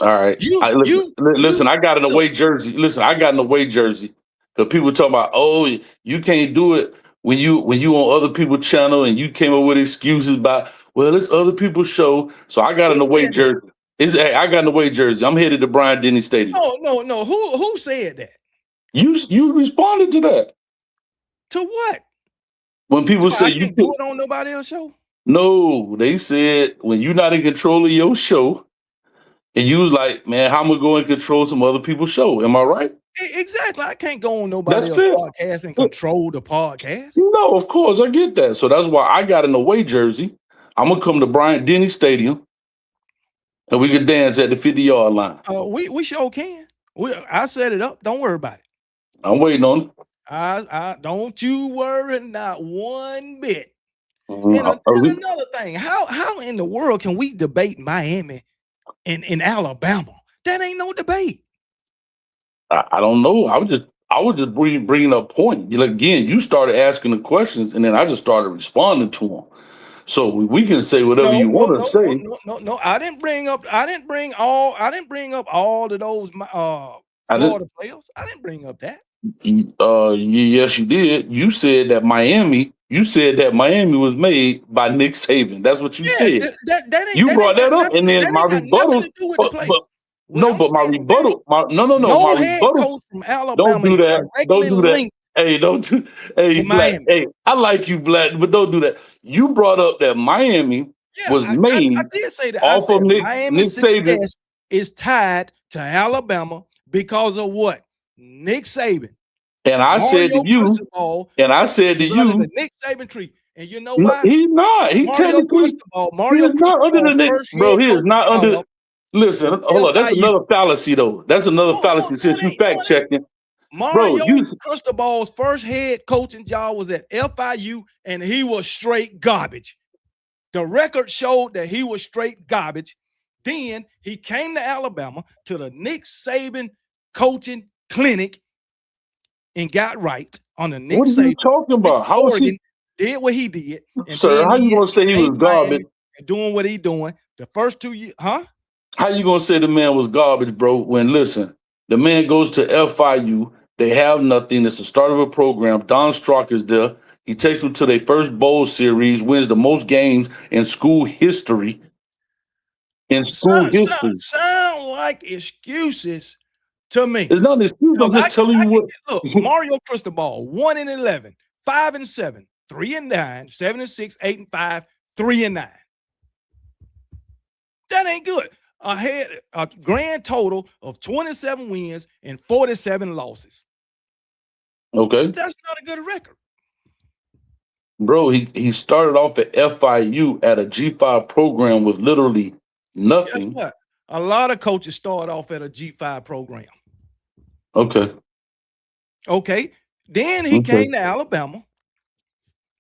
All right. Listen. You I got an look. away jersey. Listen, I got an away jersey. Because people talk about, oh, you can't do it when you on other people's channel and you came up with excuses about, well, it's other people's show. So I got Who an away said that? jersey. I got an away jersey. I'm headed to Bryant Denny Stadium. No. Who said that? You responded to that To what? when people So say I you can't do could. it on nobody else's show? No, they said when you're not in control of your show, and you was like, man, how am I going to control some other people's show? Am I right? Exactly. I can't go on nobody That's else's fair. podcast and control the podcast. No, of course I get that. So that's why I got an away jersey. I'm gonna come to Bryant Denny Stadium and we can dance at the 50-yard line. We sure can. I set it up. Don't worry about it. I'm waiting on it. I don't you worry not one bit. Mhm. And another thing, how in the world can we debate Miami in Alabama? That ain't no debate. I don't know. I was just bringing up point. Again, you started asking the questions, and then I just started responding to them. So we can say whatever you want to say. No. I didn't bring up all of those Florida players. I didn't bring up that. Yes, you did. You said that Miami was made by Nick Saban. That's what you said. That ain't, You that brought ain't that up, and then my rebuttal. to do with the place. My rebuttal. No My head rebuttal. coach from Alabama Don't do that. directly Don't do that. linked Hey, don't do. Hey, to Black. Miami. Hey, I like you, Black, but don't do that. You brought up that Miami was made I did say that. off of Miami's Nick Saban. success is tied to Alabama because of what? Nick Saban. And I said to you, the Nick Saban tree. And you know why? He's not. He technically Mario is not under the Nick. Bro, he is not under. Listen, hold on. That's another fallacy, though. That's another fallacy since you fact checking. Mario Cristobal's first head coaching job was at FIU, and he was straight garbage. The record showed that he was straight garbage. Then he came to Alabama to the Nick Saban coaching clinic and got right on the Nick Saban. What are you talking about? How was he? Did what he did. Sir, how you going to say he was garbage? And doing what he doing. The first 2 years, huh? How you going to say the man was garbage, bro, when, listen, the man goes to FIU. They have nothing. It's the start of a program. Don Strock is there. He takes them to their first bowl series, wins the most games in school history. Sound like excuses to me. It's not an excuse. I'm just telling you what. Look, Mario Cristobal, 1-11, 5-7, 3-9, 7-6, 8-5, 3-9. That ain't good. Had a grand total of 27 wins and 47 losses. Okay. That's not a good record. Bro, he started off at FIU at a G5 program with literally nothing. Guess what? A lot of coaches start off at a G5 program. Okay. Then he came to Alabama,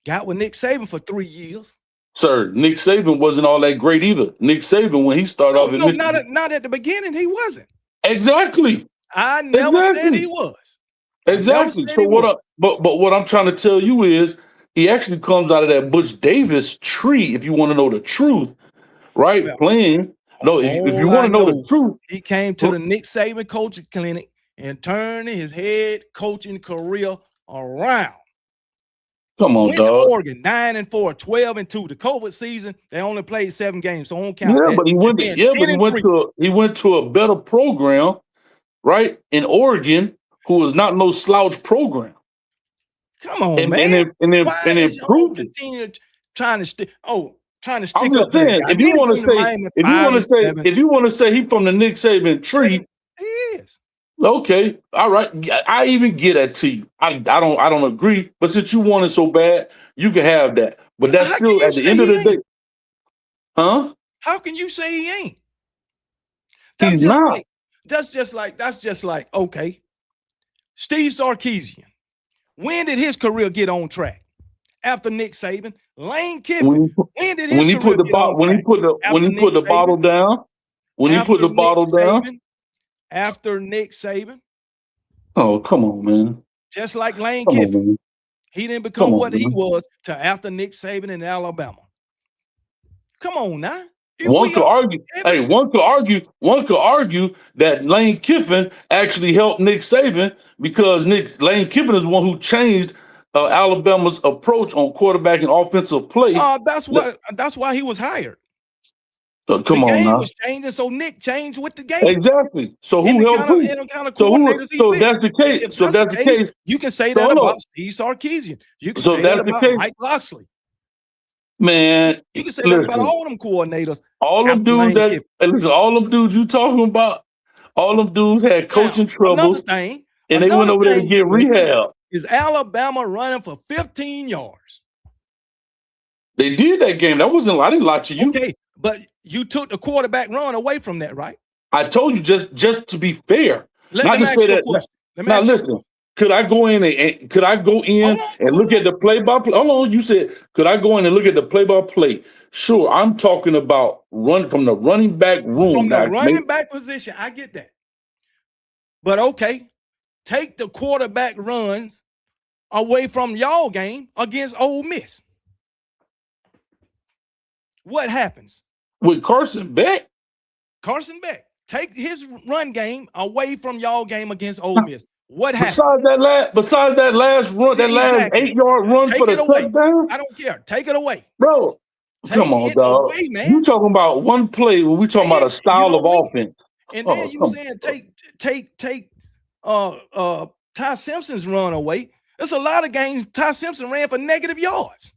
got with Nick Saban for 3 years. Sir, Nick Saban wasn't all that great either. Nick Saban, when he started off at not at the beginning, he wasn't. Exactly. I never said he was. Exactly. So what I'm trying to tell you is he actually comes out of that Butch Davis tree, if you want to know the truth, right? Well, Playing. No, if you want to know the truth. He came to the Nick Saban coaching clinic and turned his head coaching career around. Come on, Went dog. to Oregon, 9-4, 12-2. The COVID season, they only played 7 games, so I don't count Yeah, that. but he went to a better program, right? In Oregon, who was not no slouch program. Come on, man. And improved it. Continue trying to stick. Trying to stick I'm just up to that saying, guy. if you want to say he from the Nick Saban tree, he is. Okay, all right. I even get that to you. I don't agree, but since you want it so bad, you can have that. But that's still at the end of the day, huh? How can you say he ain't? He's not. That's just like okay. Steve Sarkisian. When did his career get on track? After Nick Saban, Lane Kiffin. When did his career get on track? When he put the bottle down. When he put the bottle down. After Nick Saban. Oh, come on, man. Just like Lane Kiffin. He didn't become what he was till after Nick Saban in Alabama. Come on now. One could argue that Lane Kiffin actually helped Nick Saban because Lane Kiffin is the one who changed Alabama's approach on quarterback and offensive play. That's why he was hired. Come on now. The game was changing, so Nick changed with the game. Exactly. So who helped who? So that's the case. So that's the case. You can say that about Steve Sarkisian. You can say that about Mike Locksley. Man, you can say that about all them coordinators. All them dudes all them dudes you talking about, all them dudes had coaching troubles. And they went Another over there to thing, get rehab. is Alabama running for 15 yards. They did that game. That wasn't. I didn't lie to you. Okay, but you took the quarterback run away from that, right? I told you just to be fair, Let me ask you a question. Now listen, could I go in and look at the play-by-play? Hold on, you said could I go in and look at the play-by-play? Sure, I'm talking about run from the running back room. From the running back position, I get that. But okay, take the quarterback runs away from y'all game against Ole Miss. What happens? With Carson Beck? Carson Beck. Take his run game away from y'all game against Ole Miss. What happens? Besides that last run, that last 8-yard run for the touchdown? I don't care. Take it away. Bro, come on, dog. Away, man. You talking about one play when we talking about a style of offense. And then you saying take Ty Simpson's run away. There's a lot of games Ty Simpson ran for negative yards.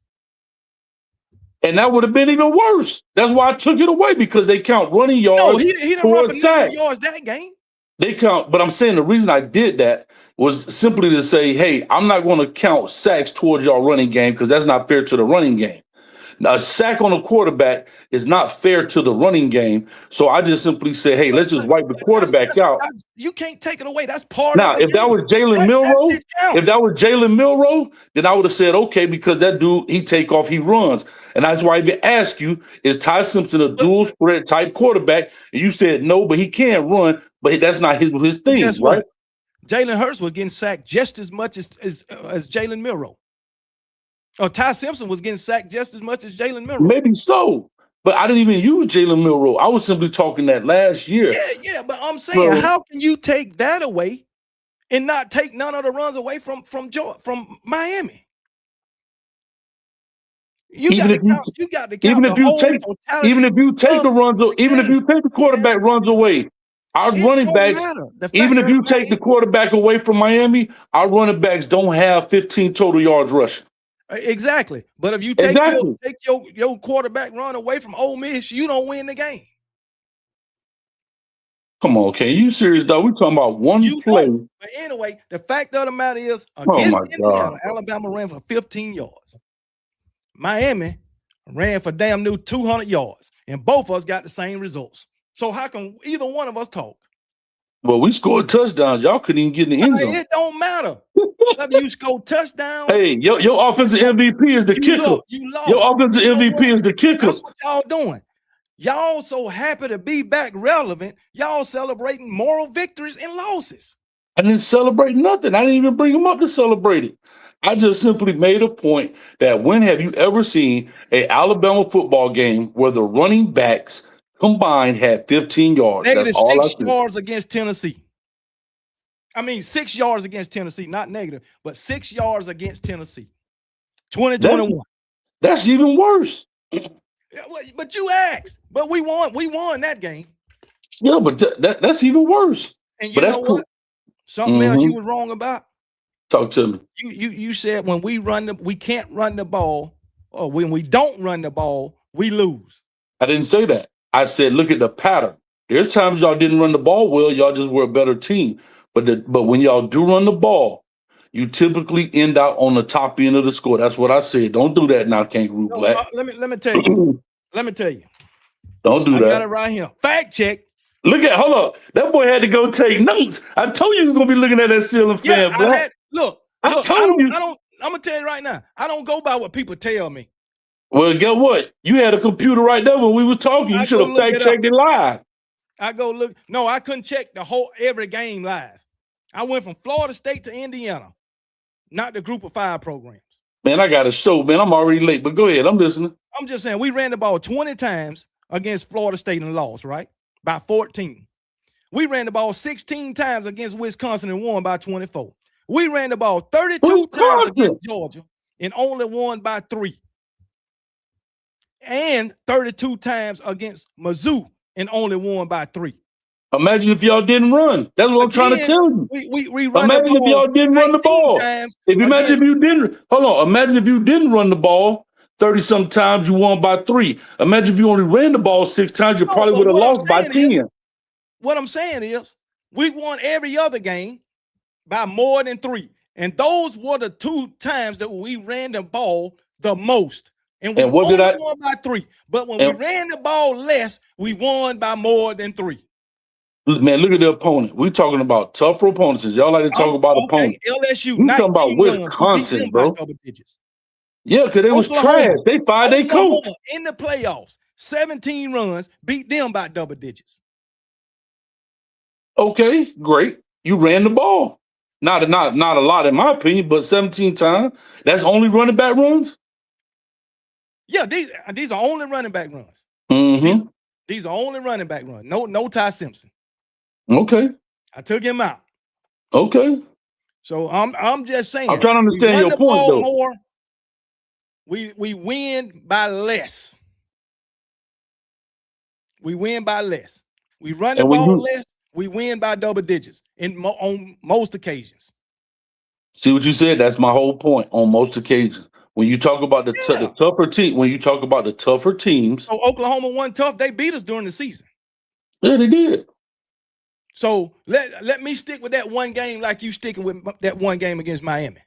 And that would have been even worse. That's why I took it away, because they count running yards. No, he didn't run for negative yards that game. They count, but I'm saying the reason I did that was simply to say, hey, I'm not going to count sacks towards y'all running game because that's not fair to the running game. Now, a sack on a quarterback is not fair to the running game. So I just simply say, hey, let's just wipe the quarterback out. You can't take it away. That's part of it. Now, if that was Jalen Milroe, then I would have said, okay, because that dude, he take off, he runs. And that's why I even asked you, is Ty Simpson a dual spread type quarterback? And you said no, but he can run, but that's not his thing, guess right? What? Jalen Hurts was getting sacked just as much as Jalen Milroe. Or Ty Simpson was getting sacked just as much as Jalen Milroe. Maybe so, but I didn't even use Jalen Milroe. I was simply talking that last year. Yeah, but I'm saying, how can you take that away and not take none of the runs away from Miami? Even if you take the quarterback runs away, our running backs, even if you take the quarterback away from Miami, our running backs don't have 15 total yards rushing. Exactly. But if you take your quarterback run away from Ole Miss, you don't win the game. Come on, Ken. You serious, though? We're talking about one play. But anyway, the fact of the matter is, against Indiana, Alabama ran for 15 yards. Miami ran for damn near 200 yards. And both of us got the same results. So how can either one of us talk? Well, we scored touchdowns. Y'all couldn't even get in the end zone. It don't matter. Whether you score touchdowns. Hey, your offensive MVP is the kicker. Your offensive MVP is the kicker. That's what y'all doing. Y'all so happy to be back relevant. Y'all celebrating moral victories and losses. I didn't celebrate nothing. I didn't even bring them up to celebrate it. I just simply made a point that when have you ever seen an Alabama football game where the running backs combined had 15 yards? Negative 6 yards against Tennessee. I mean, 6 yards against Tennessee, not negative, but 6 yards against Tennessee. 2021. That's even worse. But you asked. But we won that game. Yeah, but that's even worse. And you know what? Something else you was wrong about. Talk to me. You said when we can't run the ball, or when we don't run the ball, we lose. I didn't say that. I said, look at the pattern. There's times y'all didn't run the ball well. Y'all just were a better team. But when y'all do run the ball, you typically end out on the top end of the score. That's what I said. Don't do that now, Kangaroo Black. Let me tell you. Don't do that. I got it right here. Fact check. Hold up. That boy had to go take notes. I told you he was gonna be looking at that ceiling fan, Black. I'm gonna tell you right now. I don't go by what people tell me. Well, guess what? You had a computer right there when we were talking. You should have fact checked it live. I go look. No, I couldn't check every game live. I went from Florida State to Indiana, not the Group of 5 programs. Man, I got a show, man. I'm already late, but go ahead. I'm listening. I'm just saying, we ran the ball 20 times against Florida State and lost, right? By 14. We ran the ball 16 times against Wisconsin and won by 24. We ran the ball 32 times against Georgia and only won by 3. And 32 times against Mizzou and only won by 3. Imagine if y'all didn't run. That's what I'm trying to tell you. We run Imagine if y'all didn't run the ball. Imagine if you didn't run the ball 30-some times, you won by 3. Imagine if you only ran the ball 6 times, you probably would have lost by 10. What I'm saying is, we won every other game by more than 3. And those were the 2 times that we ran the ball the most. And we And what did only I? won by 3. But when we And ran the ball less, we won by more than 3. man, look at the opponent. We're talking about tougher opponents. Y'all like to talk about Okay, opponents. LSU, We talking about 19 runs. We beat Wisconsin, them by bro. double digits. Yeah, because they was trash. Oklahoma, They fired their coach. Oklahoma in the playoffs, 17 runs, beat them by double digits. Okay, great. You ran the ball. Not a lot in my opinion, but 17 times. That's only running back runs. Yeah, these are only running back runs. Mm-hmm. These are only running back runs. No Ty Simpson. Okay. I took him out. Okay. So I'm just saying. I'm trying to We understand run your the point, ball though. more. We win by less. We win by less. We run the And when ball you less. We win by double digits on most occasions. see what you said, that's my whole point on most occasions. When you talk about the Yeah. tougher team, when you talk about the tougher teams, So Oklahoma won tough. They beat us during the season. yeah, they did. So let me stick with that one game like you sticking with that one game against Miami.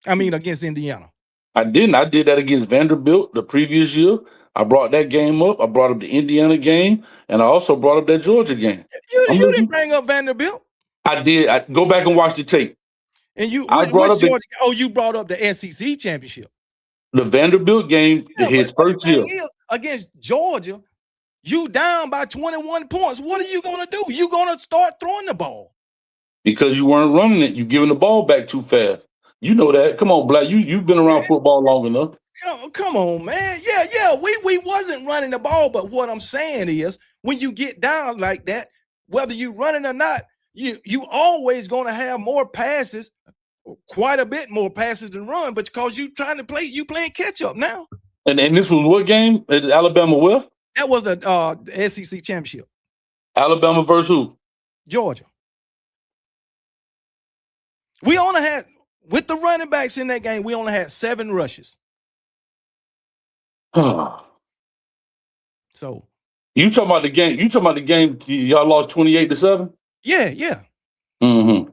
I mean, against Indiana. I didn't. I did that against Vanderbilt the previous year. I brought that game up. I brought up the Indiana game, and I also brought up that Georgia game. You I'm didn't listening. bring up Vanderbilt. I did. I go back and watch the tape. And I brought which up the Georgia? Oh, you brought up the SEC championship. Vanderbilt game Yeah, his but the first year thing is, against Georgia, you down by 21 points. What are you gonna do? You gonna start throwing the ball. because you weren't running it. You giving the ball back too fast. You know that. Come on, Black. You've been around football long enough. Come on, man. Yeah. We wasn't running the ball, but what I'm saying is, when you get down like that, whether you running or not, you always gonna have more passes, quite a bit more passes than run, but because you playing catch up now. And this was what game? Alabama where? That was the SEC championship. Alabama versus who? Georgia. We only had, with the running backs in that game, we only had 7 rushes. So You talking about the game? You talking about the game? Y'all lost 28-7. yeah. Mm-hmm.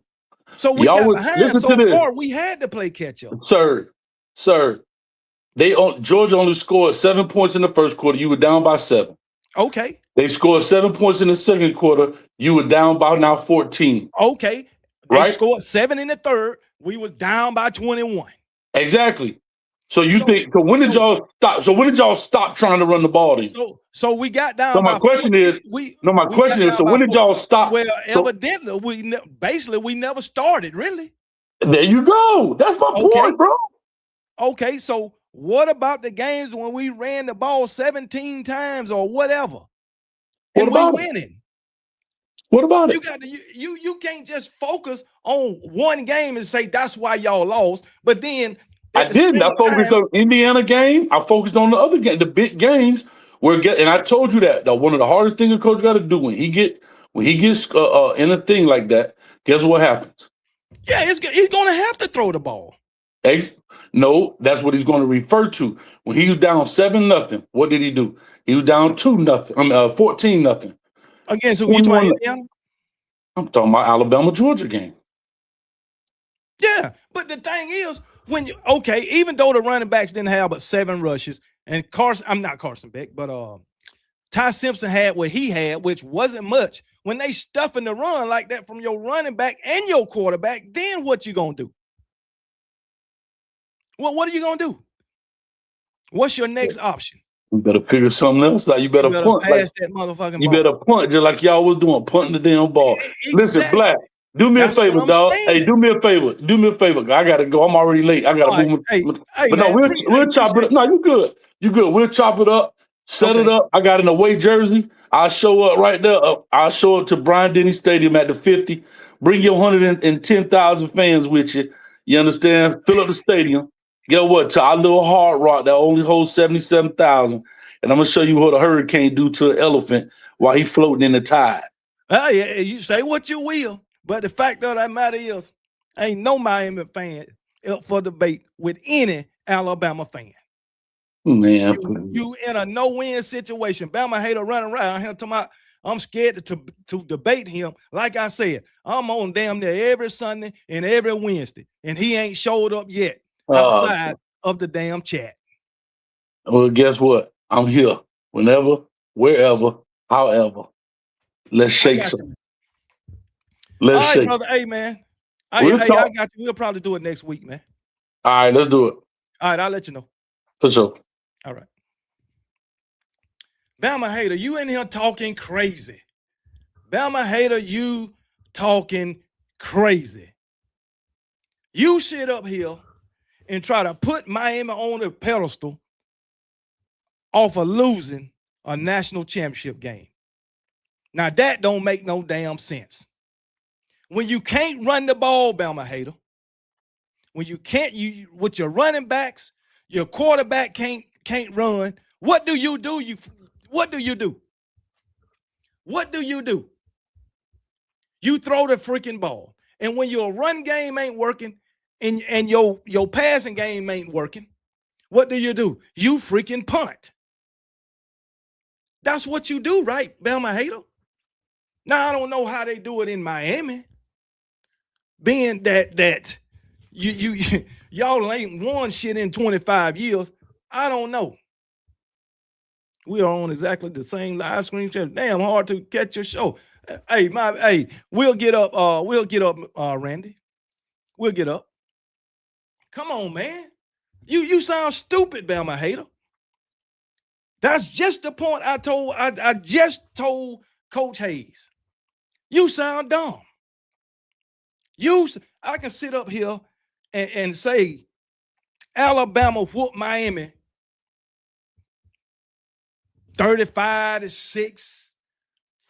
So we Y'all got was behind listen so to this, far. We had to play catch up. sir. Georgia only scored 7 points in the first quarter. You were down by 7. Okay. They scored 7 points in the second quarter. You were down by now 14. Okay. They Right? scored 7 in the third. We was down by 21. Exactly. So when did y'all stop? So when did y'all stop trying to run the ball then? So we got down. So my by question is, we so when did y'all stop? Well, evidently we never started really. There you go. That's my point, bro. Okay, so what about the games when we ran the ball 17 times or whatever, and we winning? What about it? You can't just focus on one game and say that's why y'all lost. But then I didn't. I focused on Indiana game. I focused on the other game, the big games. And I told you that one of the hardest things a coach got to do when he gets in a thing like that. Guess what happens? Yeah, he's going to have to throw the ball. No, that's what he's going to refer to. When he was down 7-0, what did he do? He was down 2-0. 14-0. Against who? You talking Indiana? I'm talking about Alabama Georgia game. Yeah, but the thing is, even though the running backs didn't have but 7 rushes, and I'm not Carson Beck, but Ty Simpson had what he had, which wasn't much. When they stuffing the run like that from your running back and your quarterback, then what you gonna do? Well, what are you gonna do? What's your next option? You better figure something else out. You better punt. Pass that motherfucking ball. You better punt just like y'all was doing, punting the damn ball. Exactly. Listen, Black, do me a favor, dog. Saying. Hey, do me a favor. Do me a favor. I gotta go. I'm already late. I gotta move. But no, we'll chop it up. No, you good. You good. We'll chop it up. Set it up. I got an away jersey. I'll show up right there. I'll show up to Bryant-Denny Stadium at the 50. Bring your 110,000 fans with you. You understand? Fill up the stadium. Get what? To our little Hard Rock that only holds 77,000. And I'm gonna show you what a hurricane do to an elephant while he floating in the tide. Yeah, you say what you will, but the fact of that matter is, ain't no Miami fan up for debate with any Alabama fan. Man, you in a no-win situation. Bama hater running around here talking about, I'm scared to debate him. Like I said, I'm on damn near every Sunday and every Wednesday, and he ain't showed up yet outside of the damn chat. Well, guess what? I'm here whenever, wherever, however. Let's I shake got some. you. Let's All right, shake. brother. Hey, man. We'll I talk. got you. We'll probably do it next week, man. All right, let's do it. All right, I'll let you know. For sure. All right. Bama hater, you in here talking crazy. Bama hater, you talking crazy. You sit up here and try to put Miami on a pedestal off of losing a national championship game. Now, that don't make no damn sense. When you can't run the ball, Bama hater, when you can't, you with your running backs, your quarterback can't run. What do you do? What do you do? What do you do? You throw the freaking ball. And when your run game ain't working and your passing game ain't working, what do? You freaking punt. That's what you do, right, Bama hater? Now, I don't know how they do it in Miami, being that y'all ain't won shit in 25 years. I don't know. We are on exactly the same live stream. Damn hard to catch your show. Hey, we'll get up, Randy. We'll get up. Come on, man. You sound stupid, Bama hater. That's just the point I just told Coach Hayes. You sound dumb. I can sit up here and say Alabama whooped Miami 35-6,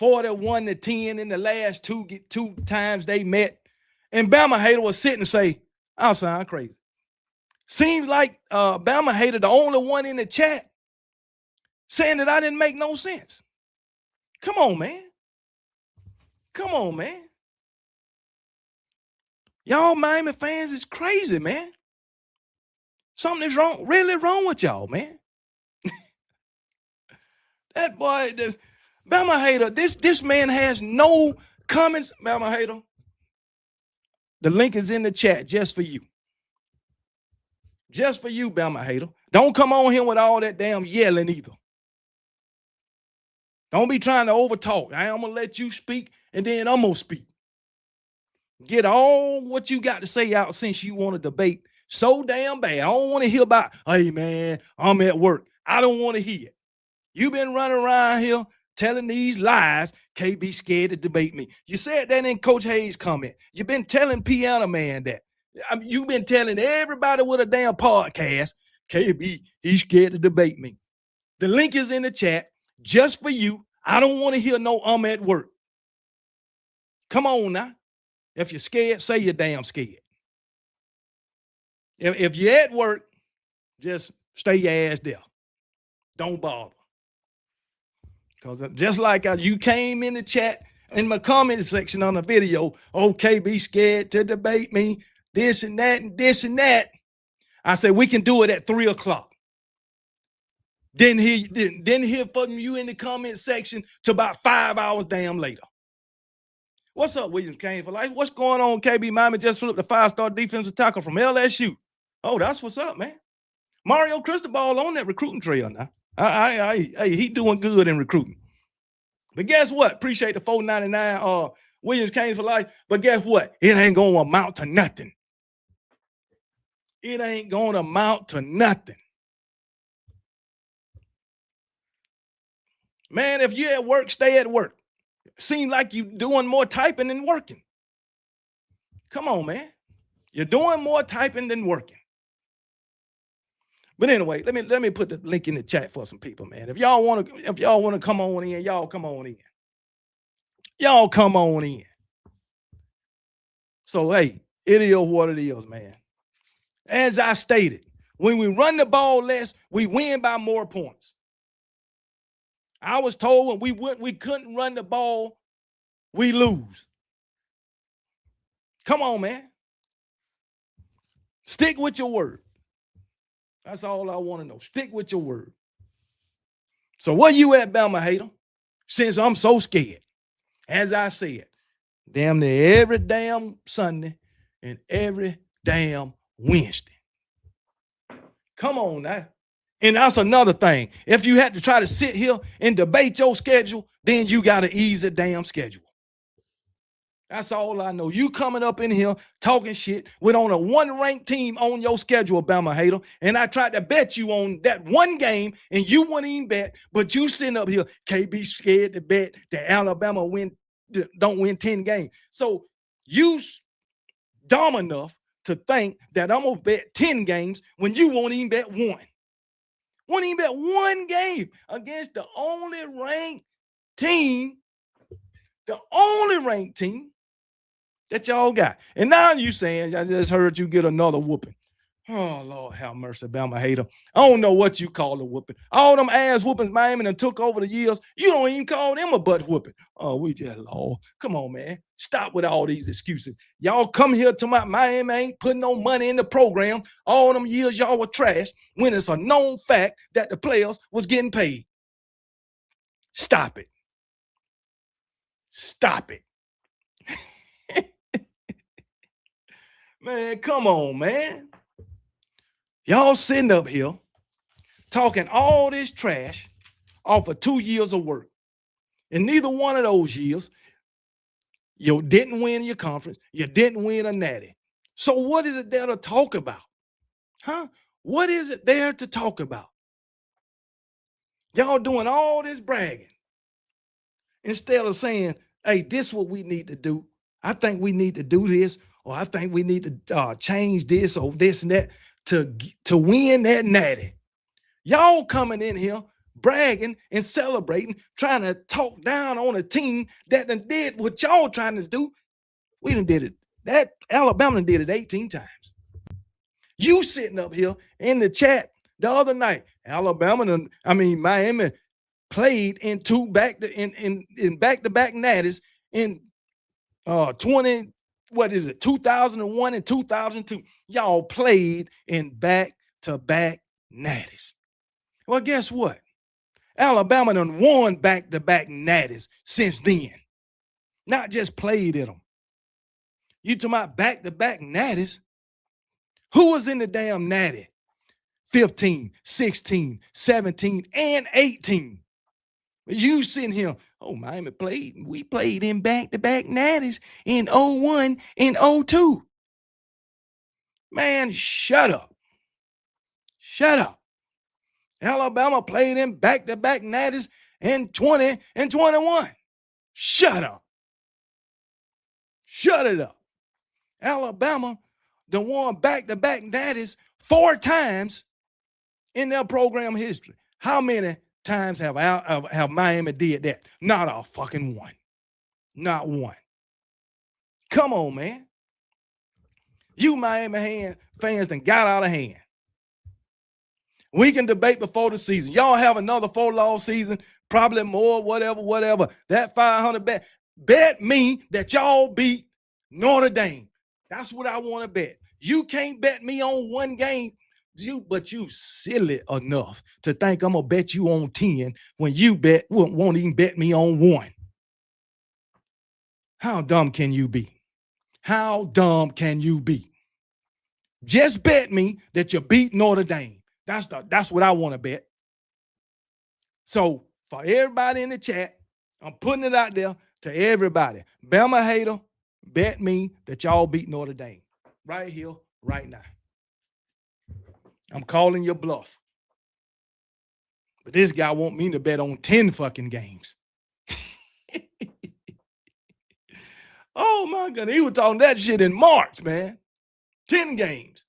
41-10 in the last two times they met. And Bama hater was sitting and say, I sound crazy. Seems like Bama hater the only one in the chat saying that I didn't make no sense. Come on, man. Come on, man. Y'all Miami fans is crazy, man. Something is wrong, really wrong with y'all, man. That boy, the Bama hater, this man has no comments. Bama hater, the link is in the chat just for you. Just for you, Bama hater. Don't come on here with all that damn yelling either. Don't be trying to overtalk. I'm going to let you speak, and then I'm going to speak. Get all what you got to say out since you want to debate so damn bad. I don't want to hear about, hey, man, I'm at work. I don't want to hear it. You've been running around here telling these lies. Can't be scared to debate me. You said that in Coach Hayes' comment. You've been telling Piano Man that. You've been telling everybody with a damn podcast, KB, he's scared to debate me. The link is in the chat just for you. I don't want to hear no I'm at work. Come on now. If you're scared, say you're damn scared. If you're at work, just stay your ass there. Don't bother. Because just like you came in the chat in my comment section on the video, okay, be scared to debate me, this and that and this and that. I said, we can do it at 3 o'clock. Didn't hear from you in the comment section till about 5 hours damn later. What's up, Williams Kane for life? What's going on, KB? Miami just flipped the 5-star defensive tackle from LSU. Oh, that's what's up, man. Mario Cristobal on that recruiting trail now. He doing good in recruiting. But guess what? Appreciate the $4.99 Williams Kane for life. But guess what? It ain't going to amount to nothing. It ain't going to amount to nothing. Man, if you're at work, stay at work. Seems like you're doing more typing than working. Come on, man. You're doing more typing than working. But anyway, let me put the link in the chat for some people, man. If y'all want to come on in, y'all come on in. Y'all come on in. So hey, it is what it is, man. As I stated, when we run the ball less, we win by more points. I was told when we couldn't run the ball, we lose. Come on, man. Stick with your word. That's all I want to know. Stick with your word. So where you at, Bama hater? since I'm so scared. As I said, damn near every damn Sunday and every damn Wednesday. Come on now. And that's another thing. If you had to try to sit here and debate your schedule, then you got to ease the damn schedule. That's all I know. You coming up in here talking shit with on a one-ranked team on your schedule, Bama hater, and I tried to bet you on that one game, and you wouldn't even bet, but you sitting up here, KB scared to bet that Alabama don't win 10 games. So you dumb enough to think that I'm going to bet 10 games when you won't even bet one. Won't even bet one game against the only ranked team that y'all got. And now you saying, I just heard you get another whooping. Oh, Lord, have mercy, Bama hater. I don't know what you call a whooping. All them ass whoopings Miami and took over the years, you don't even call them a butt whooping. Oh, we just, Lord, come on, man. Stop with all these excuses. Y'all come here to my Miami ain't putting no money in the program. All them years y'all were trash when it's a known fact that the players was getting paid. Stop it. Stop it. Man, come on, man. Y'all sitting up here talking all this trash off of 2 years of work. And neither one of those years, you didn't win your conference. You didn't win a natty. So what is it there to talk about? Huh? What is it there to talk about? Y'all doing all this bragging instead of saying, hey, this is what we need to do. I think we need to do this, or I think we need to change this or this and that to win that natty. Y'all coming in here bragging and celebrating, trying to talk down on a team that done did what y'all trying to do. We done did it. That Alabama did it 18 times. You sitting up here in the chat the other night, Miami played in back-to-back natties in 2001 and 2002. Y'all played in back-to-back natties. Well, guess what? Alabama done won back-to-back natties since then. Not just played in them. You talking about back-to-back natties? Who was in the damn natty? 15, 16, 17, and 18. You sitting here, oh, Miami played. We played in back-to-back natties in 01 and 02. Man, shut up. Shut up. Alabama played in back-to-back natties in 20 and 21. Shut up. Shut it up. Alabama done won back-to-back natties 4 times in their program history. How many times have Miami did that? Not a fucking one. Not one. Come on, man. You Miami fans done got out of hand. We can debate before the season. Y'all have another 4-loss season, probably more, whatever. That 500 bet me that y'all beat Notre Dame. That's what I want to bet. You can't bet me on one game, but you silly enough to think I'm going to bet you on 10 when you won't even bet me on 1. How dumb can you be? How dumb can you be? Just bet me that you beat Notre Dame. That's what I want to bet. So for everybody in the chat, I'm putting it out there to everybody. Bama hater, bet me that y'all beat Notre Dame. Right here, right now. I'm calling your bluff. But this guy want me to bet on 10 fucking games. Oh my God. He was talking that shit in March, man. 10 games.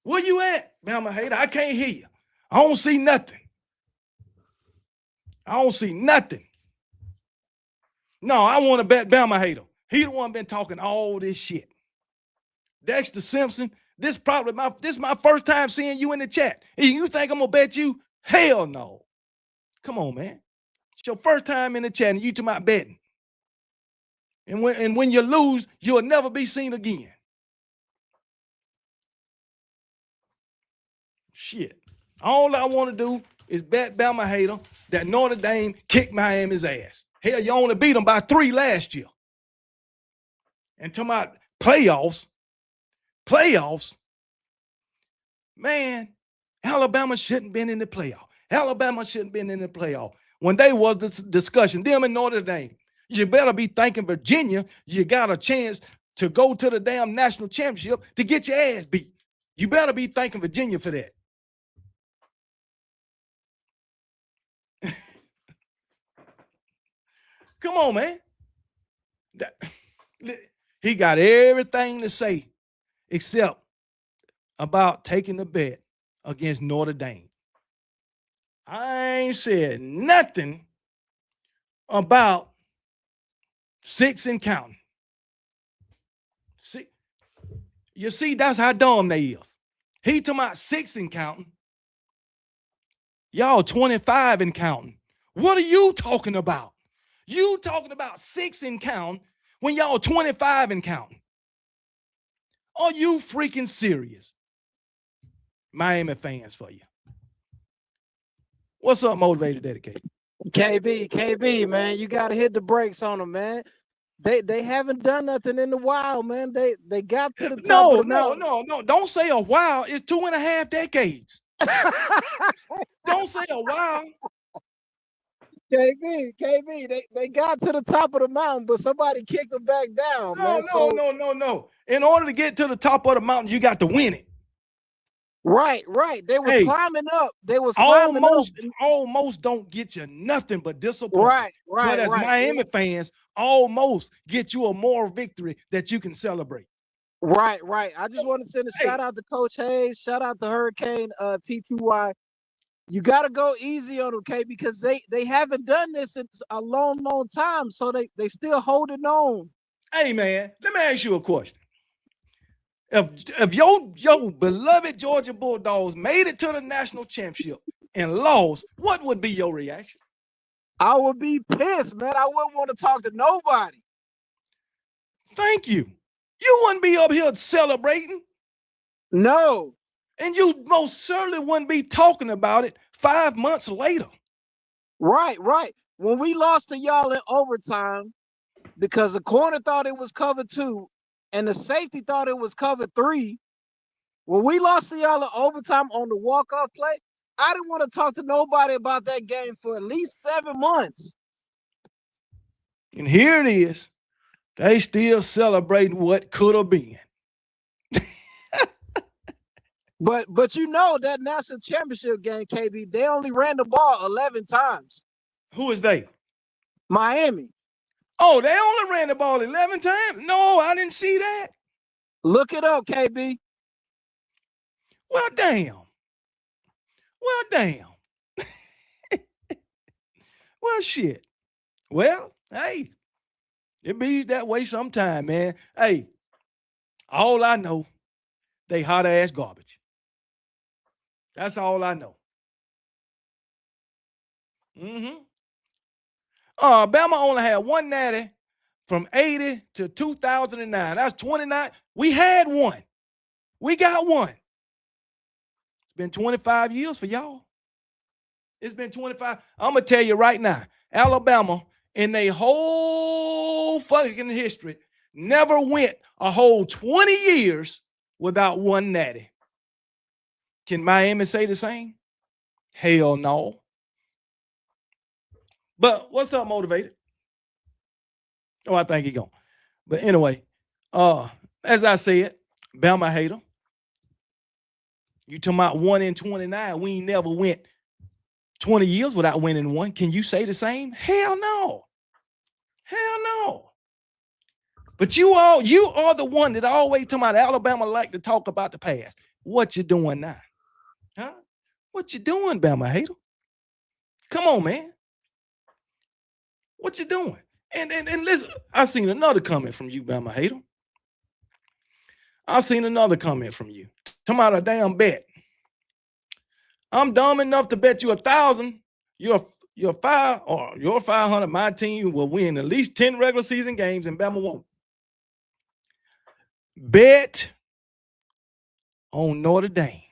Where you at, Bama hater? I can't hear you. I don't see nothing. I don't see nothing. No, I want to bet Bama hater. He the one been talking all this shit. Dexter Simpson, this is my first time seeing you in the chat. And you think I'm gonna bet you? Hell no. Come on, man. It's your first time in the chat and you talking about betting. And when you lose, you'll never be seen again. Shit. All I want to do is bet Bama hater that Notre Dame kicked Miami's ass. Hell, you only beat them by 3 last year. And talking about playoffs, man, Alabama shouldn't been in the playoff. Alabama shouldn't been in the playoff. When they was this discussion, them and Notre Dame, you better be thanking Virginia. You got a chance to go to the damn national championship to get your ass beat. You better be thanking Virginia for that. Come on, man. He got everything to say except about taking the bet against Notre Dame. I ain't said nothing about 6 and counting. See, you see, that's how dumb they is. He talking about 6 and counting. Y'all 25 and counting. What are you talking about? You talking about 6 and counting when y'all 25 and counting. Are you freaking serious? Miami fans for you. What's up, Motivated Dedicated? KB, man, you got to hit the brakes on them, man. They haven't done nothing in a while, man. They got to the top of the mountain. No. Don't say a while. It's 2.5 decades. Don't say a while. KB, they got to the top of the mountain, but somebody kicked them back down, man. No. In order to get to the top of the mountain, you got to win it. Right. They was climbing up. They was climbing up. Almost don't get you nothing but disappointment. Right. But as Miami fans, almost get you a moral victory that you can celebrate. Right. I just want to send a shout out to Coach Hayes. Shout out to Hurricane T2Y. You got to go easy on them, okay? Because they haven't done this in a long time, so they still holding on. Hey, man, let me ask you a question. If your beloved Georgia Bulldogs made it to the national championship and lost, what would be your reaction? I would be pissed, man. I wouldn't want to talk to nobody. Thank you. You wouldn't be up here celebrating. No. And you most certainly wouldn't be talking about it 5 months later. Right. When we lost to y'all in overtime, because the corner thought it was cover 2 and the safety thought it was cover 3, when we lost to y'all in overtime on the walk-off play, I didn't want to talk to nobody about that game for at least 7 months. And here it is. They still celebrating what could have been. But you know that national championship game, KB, they only ran the ball 11 times. Who is they? Miami. Oh, they only ran the ball 11 times? No, I didn't see that. Look it up, KB. Well, damn. Well, shit. Well, hey, it be that way sometime, man. Hey, all I know, they hot ass garbage. That's all I know. Bama only had one natty from 80 to 2009. That's 29. We had one. We got one. It's been 25 years for y'all. It's been 25. I'm going to tell you right now, Alabama, in their whole fucking history, never went a whole 20 years without one natty. Can Miami say the same? Hell no. But what's up, Motivated? Oh, I think he gone. But anyway, as I said, Bama hater. You talking about 1 in 29. We ain't never went 20 years without winning one. Can you say the same? Hell no. But you are the one that always talking about Alabama like to talk about the past. What you doing now? Huh? What you doing, Bama hater? Come on, man. What you doing? And listen, I seen another comment from you, Bama hater. I seen another comment from you. Talking about a damn bet. I'm dumb enough to bet you 1,000. You're 500. My team will win at least 10 regular season games, and Bama won't. Bet on Notre Dame.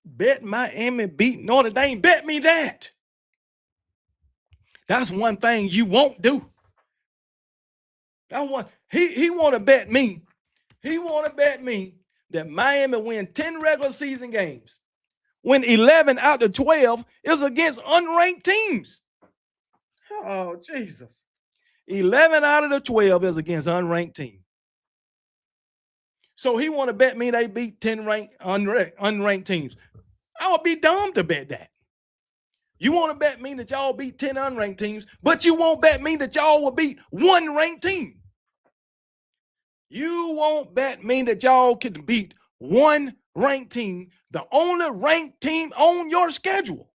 Bet Miami beat Notre Dame. Bet me that. That's one thing you won't do. That's one. He want to bet me. He want to bet me that Miami win 10 regular season games when 11 out of 12 is against unranked teams. Oh, Jesus. 11 out of the 12 is against unranked teams. So he want to bet me they beat 10 unranked teams. I would be dumb to bet that. You want to bet me that y'all beat 10 unranked teams, but you won't bet me that y'all will beat one ranked team. You won't bet me that y'all can beat one ranked team, the only ranked team on your schedule.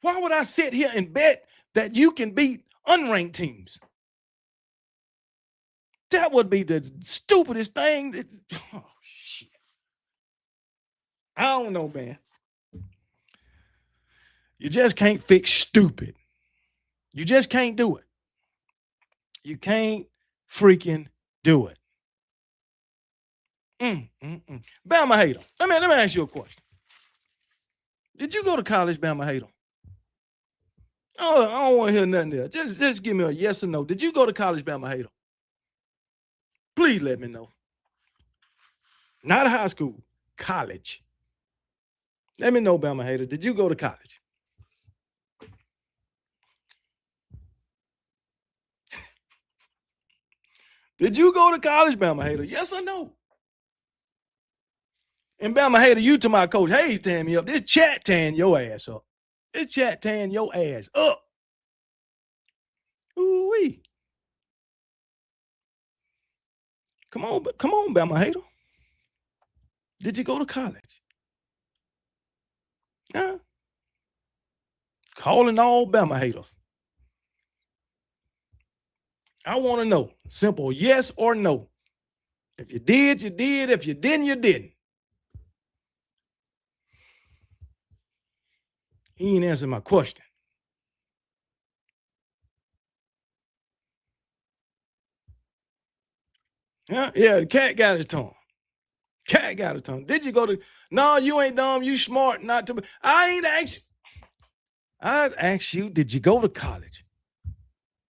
Why would I sit here and bet that you can beat unranked teams? That would be the stupidest thing. Oh, shit. I don't know, man. You just can't fix stupid. You just can't do it. You can't freaking do it. Bama hater. Let me ask you a question. Did you go to college, Bama hater? Oh, I don't want to hear nothing there. Just give me a yes or no. Did you go to college, Bama hater? Please let me know. Not high school, college. Let me know, Bama hater. Did you go to college? Did you go to college, Bama hater? Yes or no? And Bama hater, you to my coach Hayes tearing me up. This chat tearing your ass up. This chat tearing your ass up. Ooh-wee. Come on, Bama hater. Did you go to college? Huh? Calling all Bama haters. I want to know. Simple yes or no. If you did, you did. If you didn't, you didn't. He ain't answering my question. Yeah, the cat got his tongue. Cat got his tongue. Did you go to? No, you ain't dumb. You smart not to. I ain't asked you. I'd ask you, did you go to college?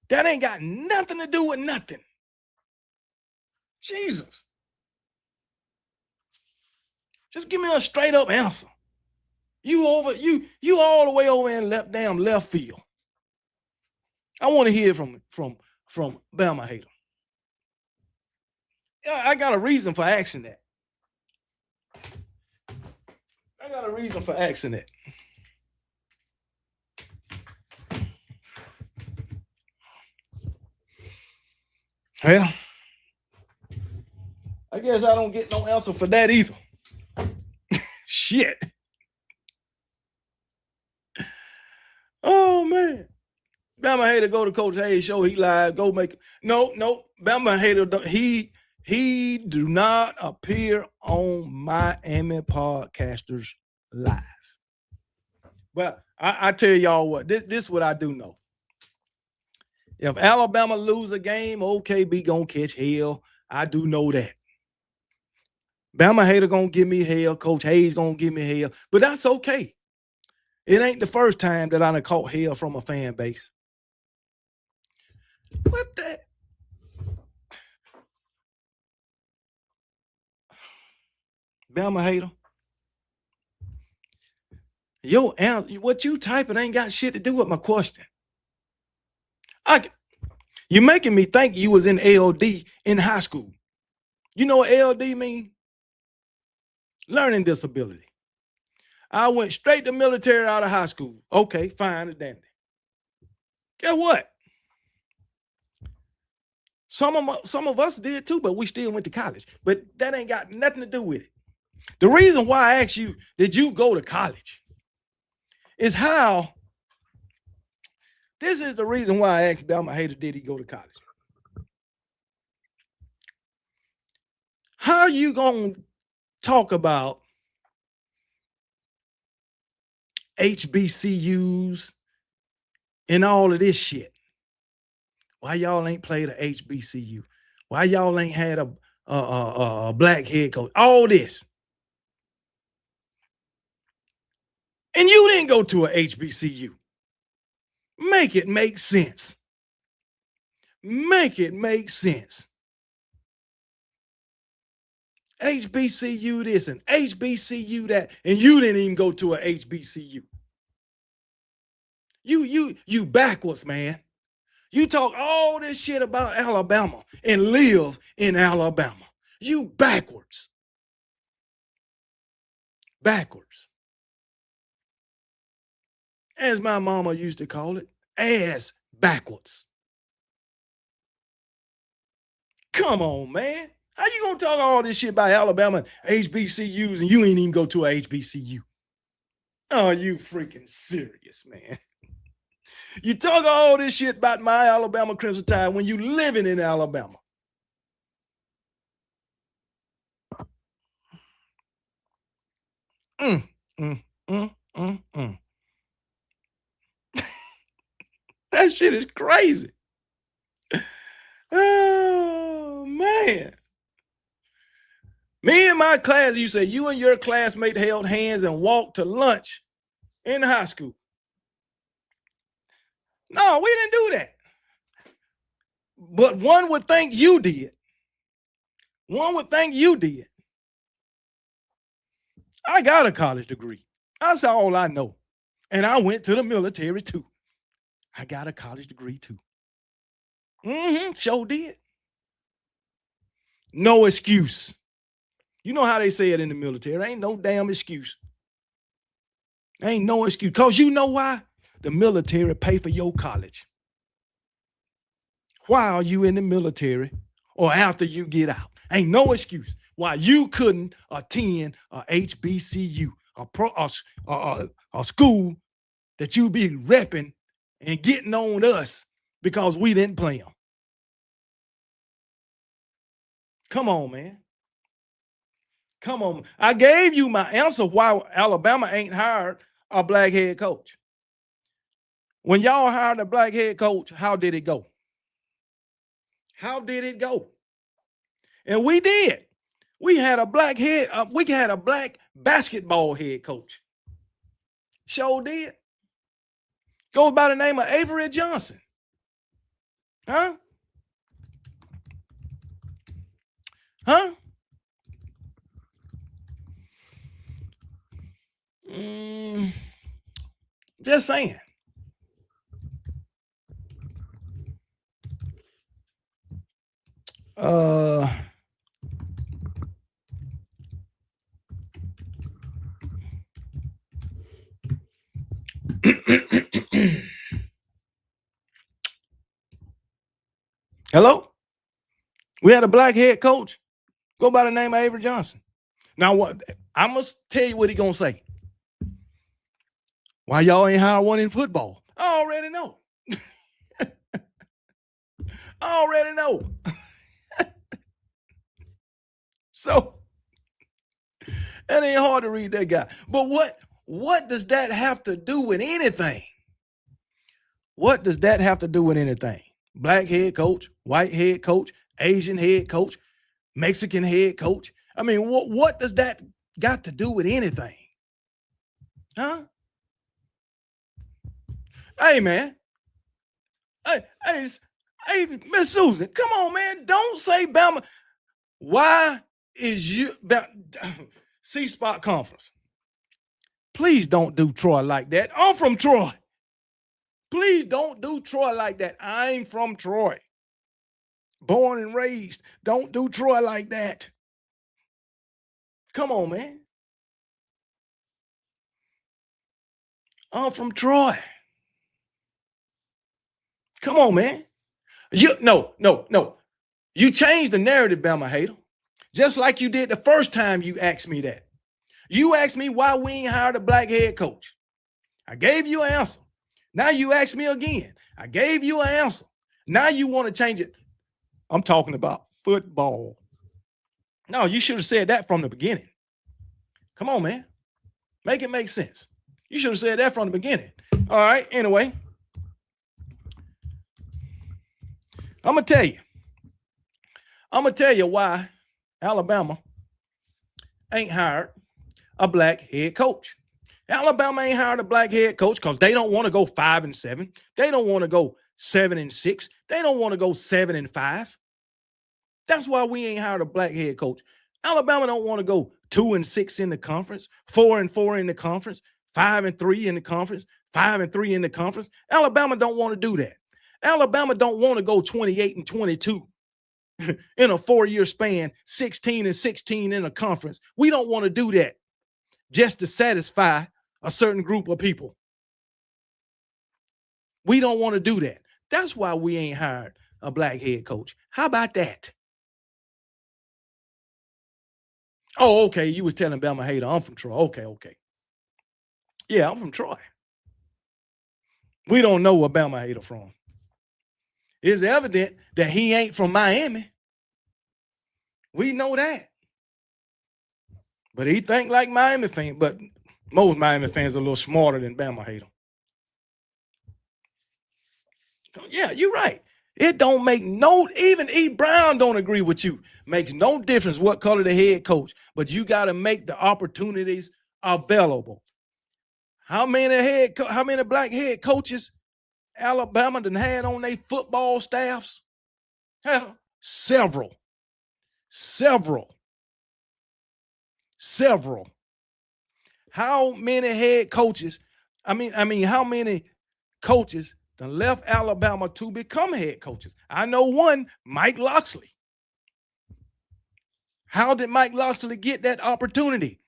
That ain't got nothing to do with nothing. Jesus. Just give me a straight up answer. You all the way over in left field. I want to hear from Bama hater. Yeah, I got a reason for asking that. Well, I guess I don't get no answer for that either. Shit. Oh, man. Bama hater go to Coach Hayes show. He live. Go make. No. Bama hater, he do not appear on Miami Podcasters Live. But I tell y'all what, this is what I do know. If Alabama lose a game, OKB gonna catch hell. I do know that. Bama hater gonna give me hell. Coach Hayes gonna give me hell. But that's okay. It ain't the first time that I done caught hell from a fan base. What the? Bama hater. What you typing ain't got shit to do with my question. You're making me think you was in LD in high school. You know what LD mean? Learning disability. I went straight to military out of high school. Okay, fine and dandy. Guess what? Some of us did too, but we still went to college. But that ain't got nothing to do with it. The reason why I asked you, did you go to college? Is how. This is the reason why I asked Bama hater, did he go to college? How are you going to talk about HBCUs and all of this shit? Why y'all ain't played a HBCU? Why y'all ain't had a black head coach? All this. And you didn't go to a HBCU. Make it make sense. Make it make sense. HBCU this and HBCU that, and you didn't even go to a HBCU. You backwards, man. You talk all this shit about Alabama and live in Alabama. You backwards. Backwards. As my mama used to call it, ass backwards. Come on, man. How you gonna talk all this shit about Alabama HBCUs and you ain't even go to a HBCU? Oh, you freaking serious, man. You talk all this shit about my Alabama Crimson Tide when you living in Alabama. That shit is crazy. Oh, man. Me and my class, you say you and your classmate held hands and walked to lunch in high school. No, we didn't do that. But one would think you did. One would think you did. I got a college degree. That's all I know. And I went to the military too. I got a college degree too. Sure did. No excuse. You know how they say it in the military. Ain't no damn excuse. Ain't no excuse. Because you know why? The military pay for your college. While you in the military or after you get out. Ain't no excuse why you couldn't attend a HBCU, a school that you be repping and getting on us because we didn't play them. Come on, man. Come on. I gave you my answer why Alabama ain't hired a black head coach. When y'all hired a black head coach, how did it go? How did it go? And we did. We had a black basketball head coach. Sure did. Goes by the name of Avery Johnson. Huh? Just saying. Hello? We had a black head coach go by the name of Avery Johnson. Now, what I must tell you what he gonna say. Why y'all ain't hired one in football? I already know. I already know. So it ain't hard to read that guy. But what does that have to do with anything? What does that have to do with anything? Black head coach, white head coach, Asian head coach, Mexican head coach. I mean, what does that got to do with anything? Huh? Hey, man. Hey, Miss Susan, come on, man. Don't say Bama. Why is you C-Spot Conference? Please don't do Troy like that. I'm from Troy. Please don't do Troy like that. I'm from Troy. Born and raised. Don't do Troy like that. Come on, man. I'm from Troy. Come on, man. No. You changed the narrative, Bama hater. Just like you did the first time you asked me that. You asked me why we ain't hired a black head coach. I gave you an answer. Now you ask me again. I gave you an answer. Now you want to change it. I'm talking about football. No, you should have said that from the beginning. Come on, man. Make it make sense. You should have said that from the beginning. All right, anyway. I'm going to tell you why Alabama ain't hired a black head coach. Alabama ain't hired a black head coach because they don't want to go 5-7. They don't want to go 7-6. They don't want to go 7-5. That's why we ain't hired a black head coach. Alabama don't want to go 2-6 in the conference, 4-4 in the conference, 5-3 in the conference, 5-3 in the conference. Alabama don't want to do that. Alabama don't want to go 28-22 in a 4-year span, 16-16 in a conference. We don't want to do that just to satisfy a certain group of people. We don't want to do that. That's why we ain't hired a black head coach. How about that? Oh, okay. You was telling Bama hater. I'm from Troy. Okay. Yeah, I'm from Troy. We don't know where Bama hater from. It's evident that he ain't from Miami. We know that. But he think like Miami fan. But most Miami fans are a little smarter than Bama hater. Yeah, you're right. It don't make no, even E. Brown don't agree with you. Makes no difference what color the head coach, but you got to make the opportunities available. How many black head coaches Alabama done had on their football staffs? Hell, several. How many head coaches? How many coaches done left Alabama to become head coaches? I know one, Mike Locksley. How did Mike Locksley get that opportunity?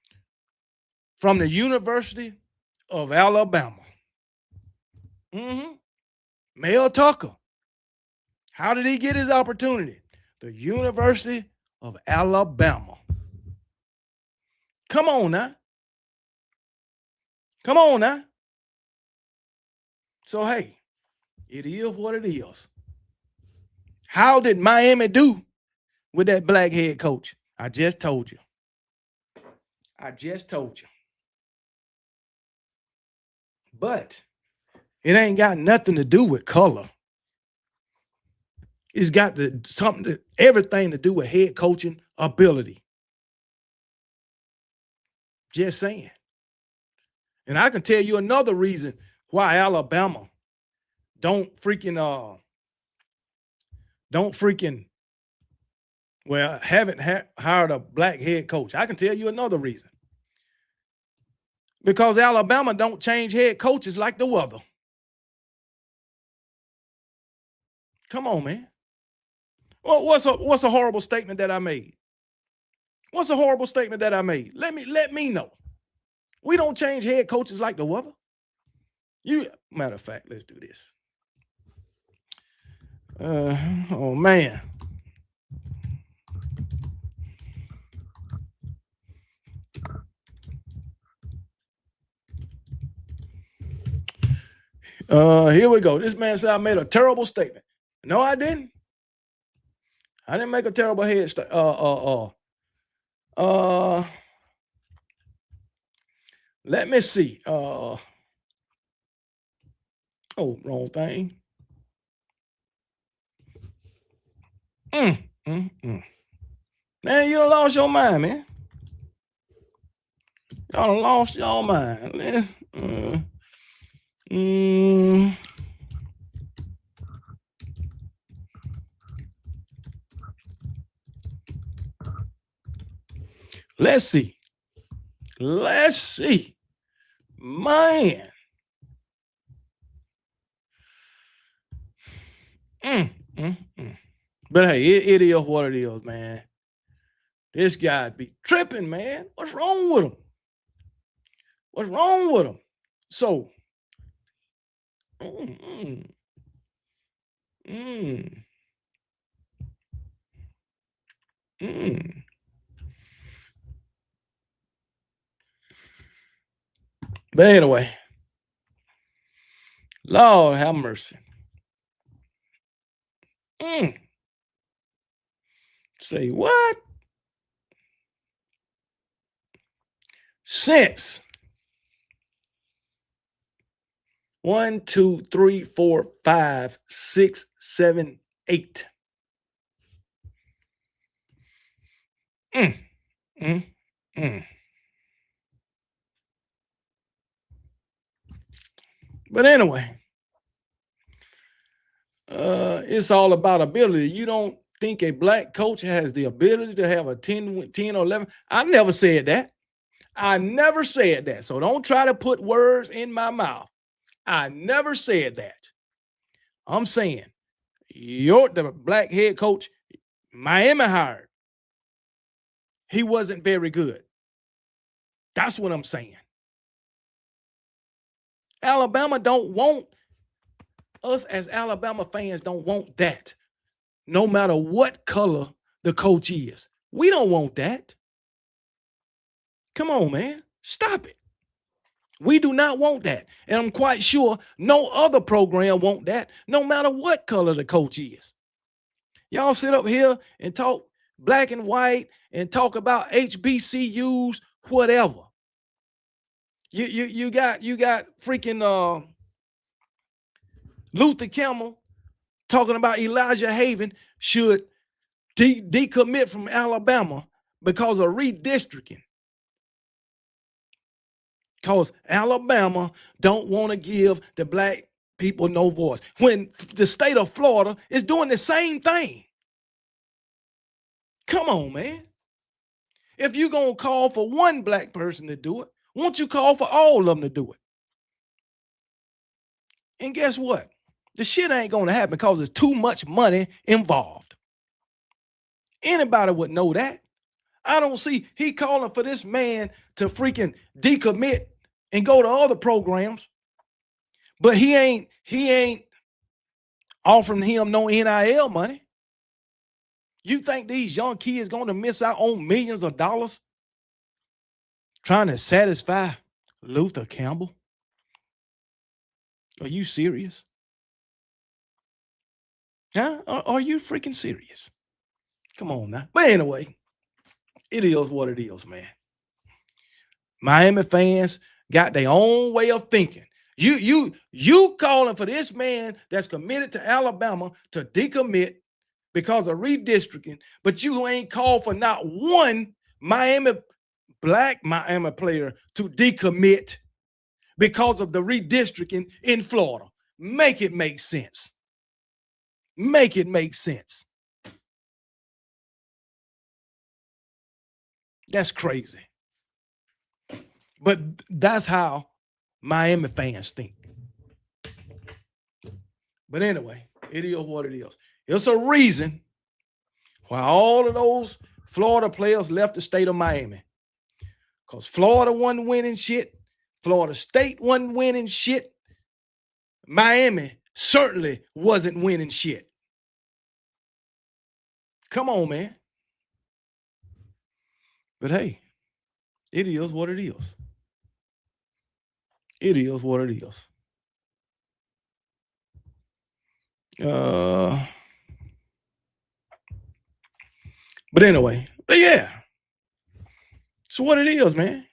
From the University of Alabama. Mel Tucker. How did he get his opportunity? The University of Alabama. Come on now. So, hey, it is what it is. How did Miami do with that black head coach? I just told you. But it ain't got nothing to do with color. It's got everything to do with head coaching ability. Just saying. And I can tell you another reason why Alabama don't freaking haven't hired a black head coach. I can tell you another reason. Because Alabama don't change head coaches like the weather. Come on, man. Well, what's a horrible statement that I made? What's a horrible statement that I made? Let me know. We don't change head coaches like the weather. Matter of fact, let's do this. Oh man. Here we go. This man said I made a terrible statement. No, I didn't. I didn't make a terrible head statement. Let me see. Oh, wrong thing. Man, you done lost your mind, man. Y'all done lost your mind, man. Let's see. Man. But hey, it is what it is, man. This guy be tripping, man. What's wrong with him? So, But anyway, Lord have mercy. Say what? Since 1, 2, 3, 4, 5, 6, 7, 8. But anyway, it's all about ability. You don't think a black coach has the ability to have a 10 or 11? I never said that. I never said that. So don't try to put words in my mouth. I never said that. I'm saying the black head coach Miami hired. He wasn't very good. That's what I'm saying. Alabama don't want, us as Alabama fans don't want that. No matter what color the coach is. We don't want that. Come on, man. Stop it. We do not want that. And I'm quite sure no other program want that, no matter what color the coach is. Y'all sit up here and talk black and white and talk about HBCUs, whatever. You got freaking Luther Campbell talking about Elijah Haven should decommit from Alabama because of redistricting. Because Alabama don't want to give the black people no voice. When the state of Florida is doing the same thing. Come on, man. If you're going to call for one black person to do it, won't you call for all of them to do it? And guess what? The shit ain't going to happen because there's too much money involved. Anybody would know that. I don't see he calling for this man to freaking decommit and go to other programs, but he ain't offering him no NIL money. You think these young kids going to miss out on millions of dollars trying to satisfy Luther Campbell? Are you serious? Huh? Are you freaking serious? Come on now. But anyway, it is what it is, man. Miami fans got their own way of thinking. You calling for this man that's committed to Alabama to decommit because of redistricting, but you ain't called for not one black Miami player to decommit because of the redistricting in Florida. Make it make sense. Make it make sense. That's crazy. But that's how Miami fans think. But anyway, it is what it is. It's a reason why all of those Florida players left the state of Miami. Because Florida wasn't winning shit. Florida State wasn't winning shit. Miami certainly wasn't winning shit. Come on, man. But hey, it is what it is. It is what it is. But anyway, but yeah. It's what it is, man.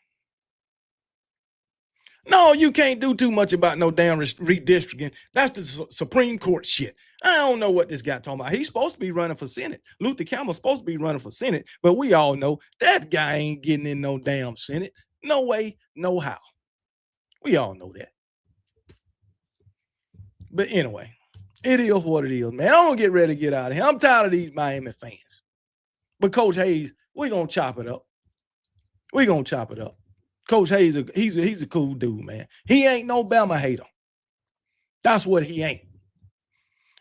No, you can't do too much about no damn redistricting. That's the Supreme Court shit. I don't know what this guy talking about. He's supposed to be running for Senate. Luther Campbell's supposed to be running for Senate, but we all know that guy ain't getting in no damn Senate. No way, no how. We all know that. But anyway, it is what it is, man. I'm going to get ready to get out of here. I'm tired of these Miami fans. But Coach Hayes, we're going to chop it up. We're going to chop it up. Coach Hayes, he's a cool dude, man. He ain't no Bama hater. That's what he ain't.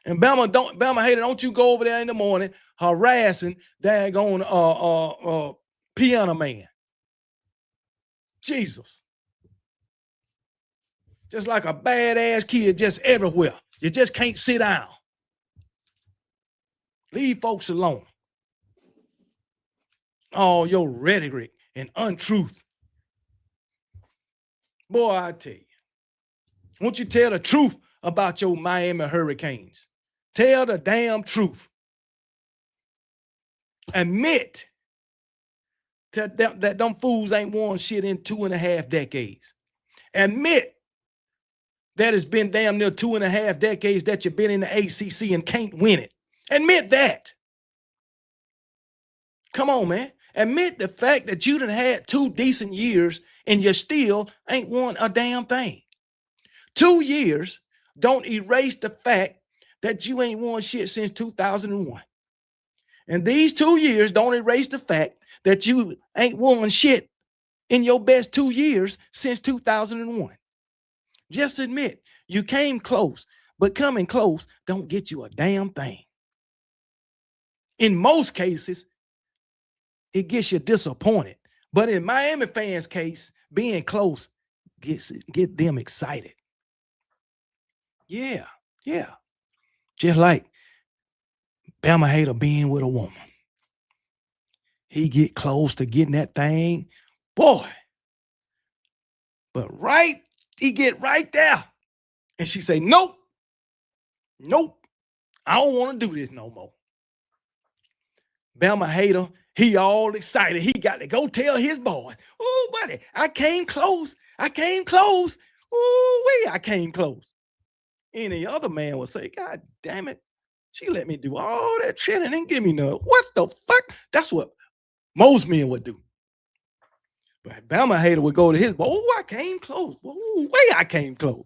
And Bama hater, don't you go over there in the morning harassing daggone piano man. Jesus. Just like a badass kid just everywhere. You just can't sit down. Leave folks alone. Oh, your rhetoric and untruth. Boy, I tell you. Won't you tell the truth about your Miami Hurricanes? Tell the damn truth. Admit that them fools ain't won shit in 2.5 decades. Admit that it's been damn near 2.5 decades that you've been in the ACC and can't win it. Admit that. Come on, man. Admit the fact that you done had 2 decent years and you still ain't won a damn thing. 2 years don't erase the fact that you ain't won shit since 2001. And these 2 years don't erase the fact that you ain't won shit in your best 2 years since 2001. Just admit you came close, but coming close don't get you a damn thing. In most cases, it gets you disappointed. But in Miami fans' case, being close get them excited. Yeah. Just like Bama hater being with a woman. He get close to getting that thing, boy. But he get right there. And she say, nope, I don't want to do this no more. Bama hater, he all excited. He got to go tell his boys, oh, buddy, I came close. Ooh, I came close. Any other man would say, God damn it, she let me do all that shit and didn't give me none. What the fuck? That's what most men would do. But Bama hater would go to his boy, oh, I came close. Ooh, I came close.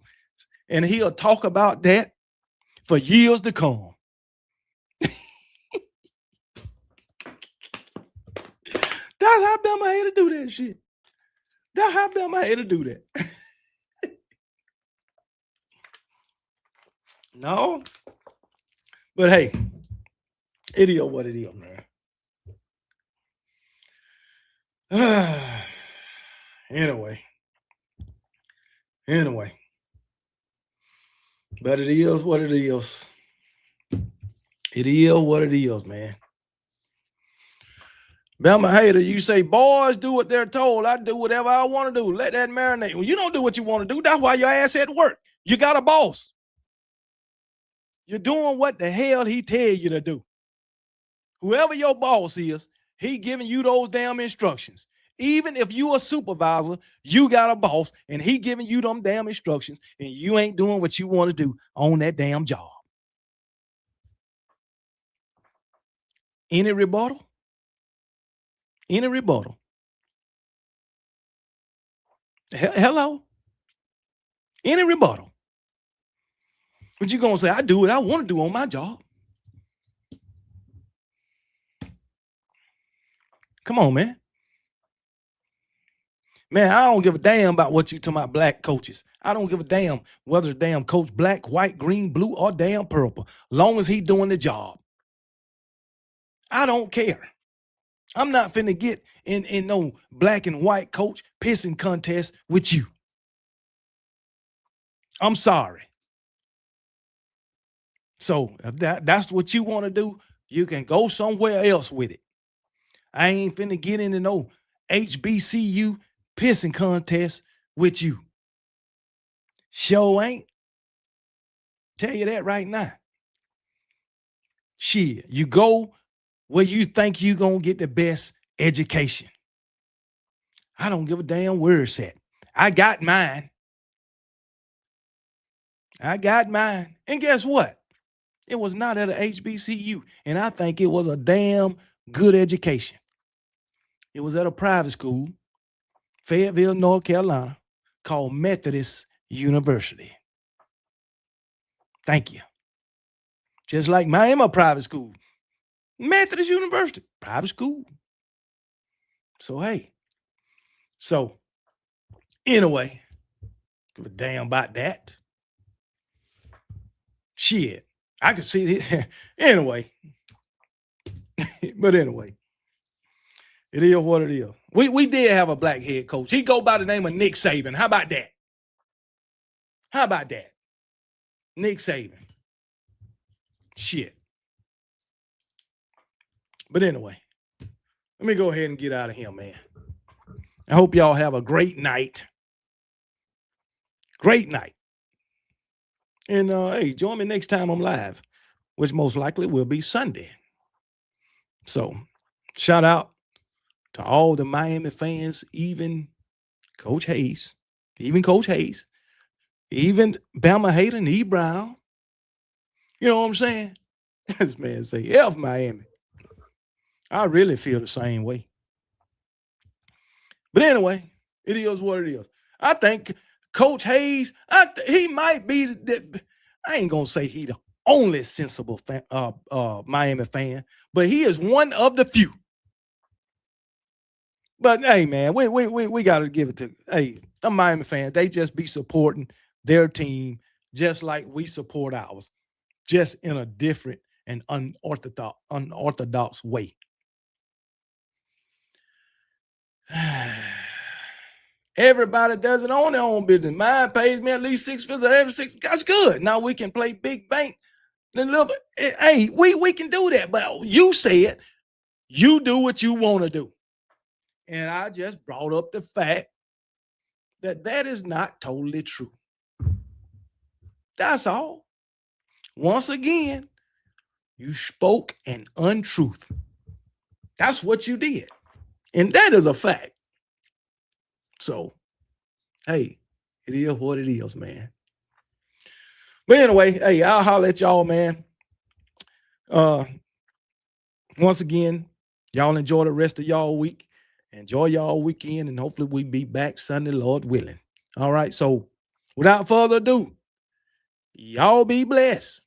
And he'll talk about that for years to come. That's how Bama hater do that shit. That's how Bama hater do that. No. But hey, it is what it is, man. Anyway. But it is what it is. It is what it is, man. Bama hater, you say, boys do what they're told. I do whatever I want to do. Let that marinate. Well, you don't do what you want to do. That's why your ass at work. You got a boss. You're doing what the hell he tell you to do. Whoever your boss is, he giving you those damn instructions. Even if you a supervisor, you got a boss, and he giving you them damn instructions, and you ain't doing what you want to do on that damn job. Any rebuttal? Hello? Any rebuttal? What you gonna say? I do what I want to do on my job. Come on, man. Man, I don't give a damn about what you talking about black coaches. I don't give a damn whether the damn coach black, white, green, blue, or damn purple. Long as he doing the job. I don't care. I'm not finna get in no black and white coach pissing contest with you. I'm sorry. So if that's what you want to do, you can go somewhere else with it. I ain't finna get into no HBCU pissing contest with you. Sure ain't. Tell you that right now. Shit, you go where you think you gonna get the best education. I don't give a damn where it's at. I got mine. And guess what? It was not at a HBCU. And I think it was a damn good education. It was at a private school, Fayetteville, North Carolina, called Methodist University. Thank you. Just like Miami private school. Methodist University, private school. So, hey. So, anyway, give a damn about that. Shit. I can see it. Anyway. But anyway. It is what it is. We did have a black head coach. He go by the name of Nick Saban. How about that? Nick Saban. Shit. But anyway, let me go ahead and get out of here, man. I hope y'all have a great night. Great night. And hey, join me next time I'm live, which most likely will be Sunday. So, shout out to all the Miami fans, even Coach Hayes, even Bama hater and E. Brown. You know what I'm saying? This man say, F Miami. I really feel the same way. But anyway, it is what it is. I think Coach Hayes, he might be I ain't gonna say he the only sensible Miami fan, but he is one of the few. But hey, man, we got to give it to the Miami fans. They just be supporting their team just like we support ours, just in a different and unorthodox way. Everybody does it on their own business. Mine pays me at least 6 figures every 6. That's good. Now we can play big bank a little bit. Hey, we can do that. But you said you do what you want to do. And I just brought up the fact that is not totally true. That's all. Once again, you spoke an untruth. That's what you did. And that is a fact. So, hey, it is what it is, man. But anyway, hey, I'll holler at y'all, man. Once again, y'all enjoy the rest of y'all week. Enjoy y'all weekend, and hopefully we be back Sunday, Lord willing. All right, so without further ado, y'all be blessed.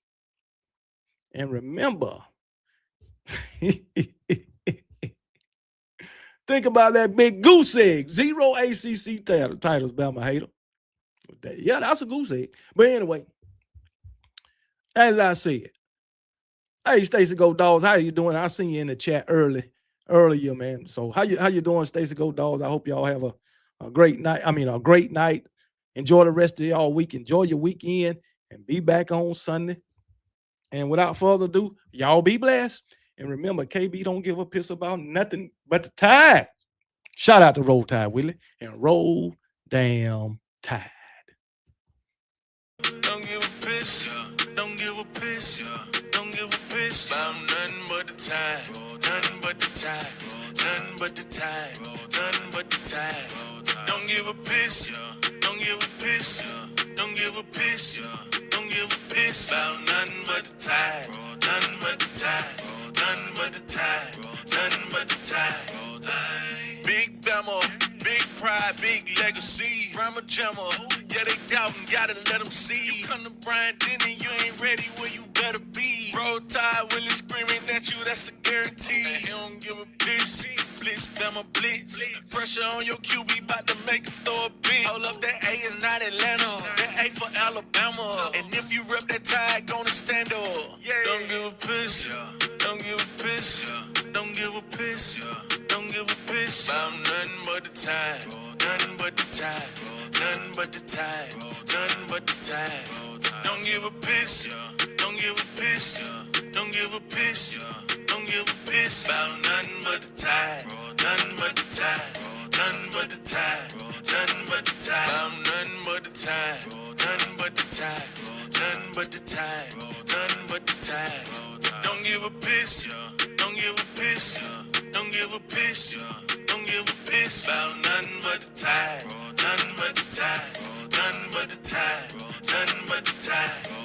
And remember, think about that big goose egg. 0 ACC titles, Bama hater. Yeah, that's a goose egg. But anyway, as I said, hey, Stacey Go Dogs, how you doing? I seen you in the chat earlier, man. So how you doing, Stacey Go Dogs? I hope y'all have a great night. I mean, a great night. Enjoy the rest of y'all week. Enjoy your weekend and be back on Sunday. And without further ado, y'all be blessed. And remember, KB don't give a piss about nothing but the Tide. Shout out to Roll Tide, Willie. And roll damn Tide. Don't give a piss, don't give a piss, don't give a piss about nothing but the Tide, nothing but the Tide, nothing but the Tide, nothing but the Tide. Don't give a piss, don't give a piss, don't give a piss, don't give a piss about nothing but the Tide, nothing but the Tide, nothing but the Tide, nothing but the Tide. Big Bama, big pride, big legacy. Rama Jamma, yeah, they doubting, gotta let them see. You come to Brian Denny, you ain't ready, well, you better be. Roll Tide, Willie screaming at you, that's a guarantee. And he don't give a piss. Blitz, Bama, blitz. Pressure on your QB, bout to make him throw a bit. Hold up, that A is not Atlanta. That A for Alabama. And if you rep that Tide, gonna stand up. Yeah. Don't give a piss, don't give a piss, don't give a piss, don't give a piss about nothing but the Tide, nothing but the Tide, nothing but the Tide, nothing but the Tide. Don't give a piss, don't give a piss, don't give a piss, don't give a piss about nothing but the Tide, nothing but the Tide, nothing but the Tide, nothing but the Tide, about nothing but the Tide, nothing but the Tide, nothing but the Tide, nothing but the Tide. Don't give a piss, don't give a piss, don't give a piss, don't give a piss about nothing but the Tide, nothing but the Tide, nothing but the Tide, nothing but the Tide.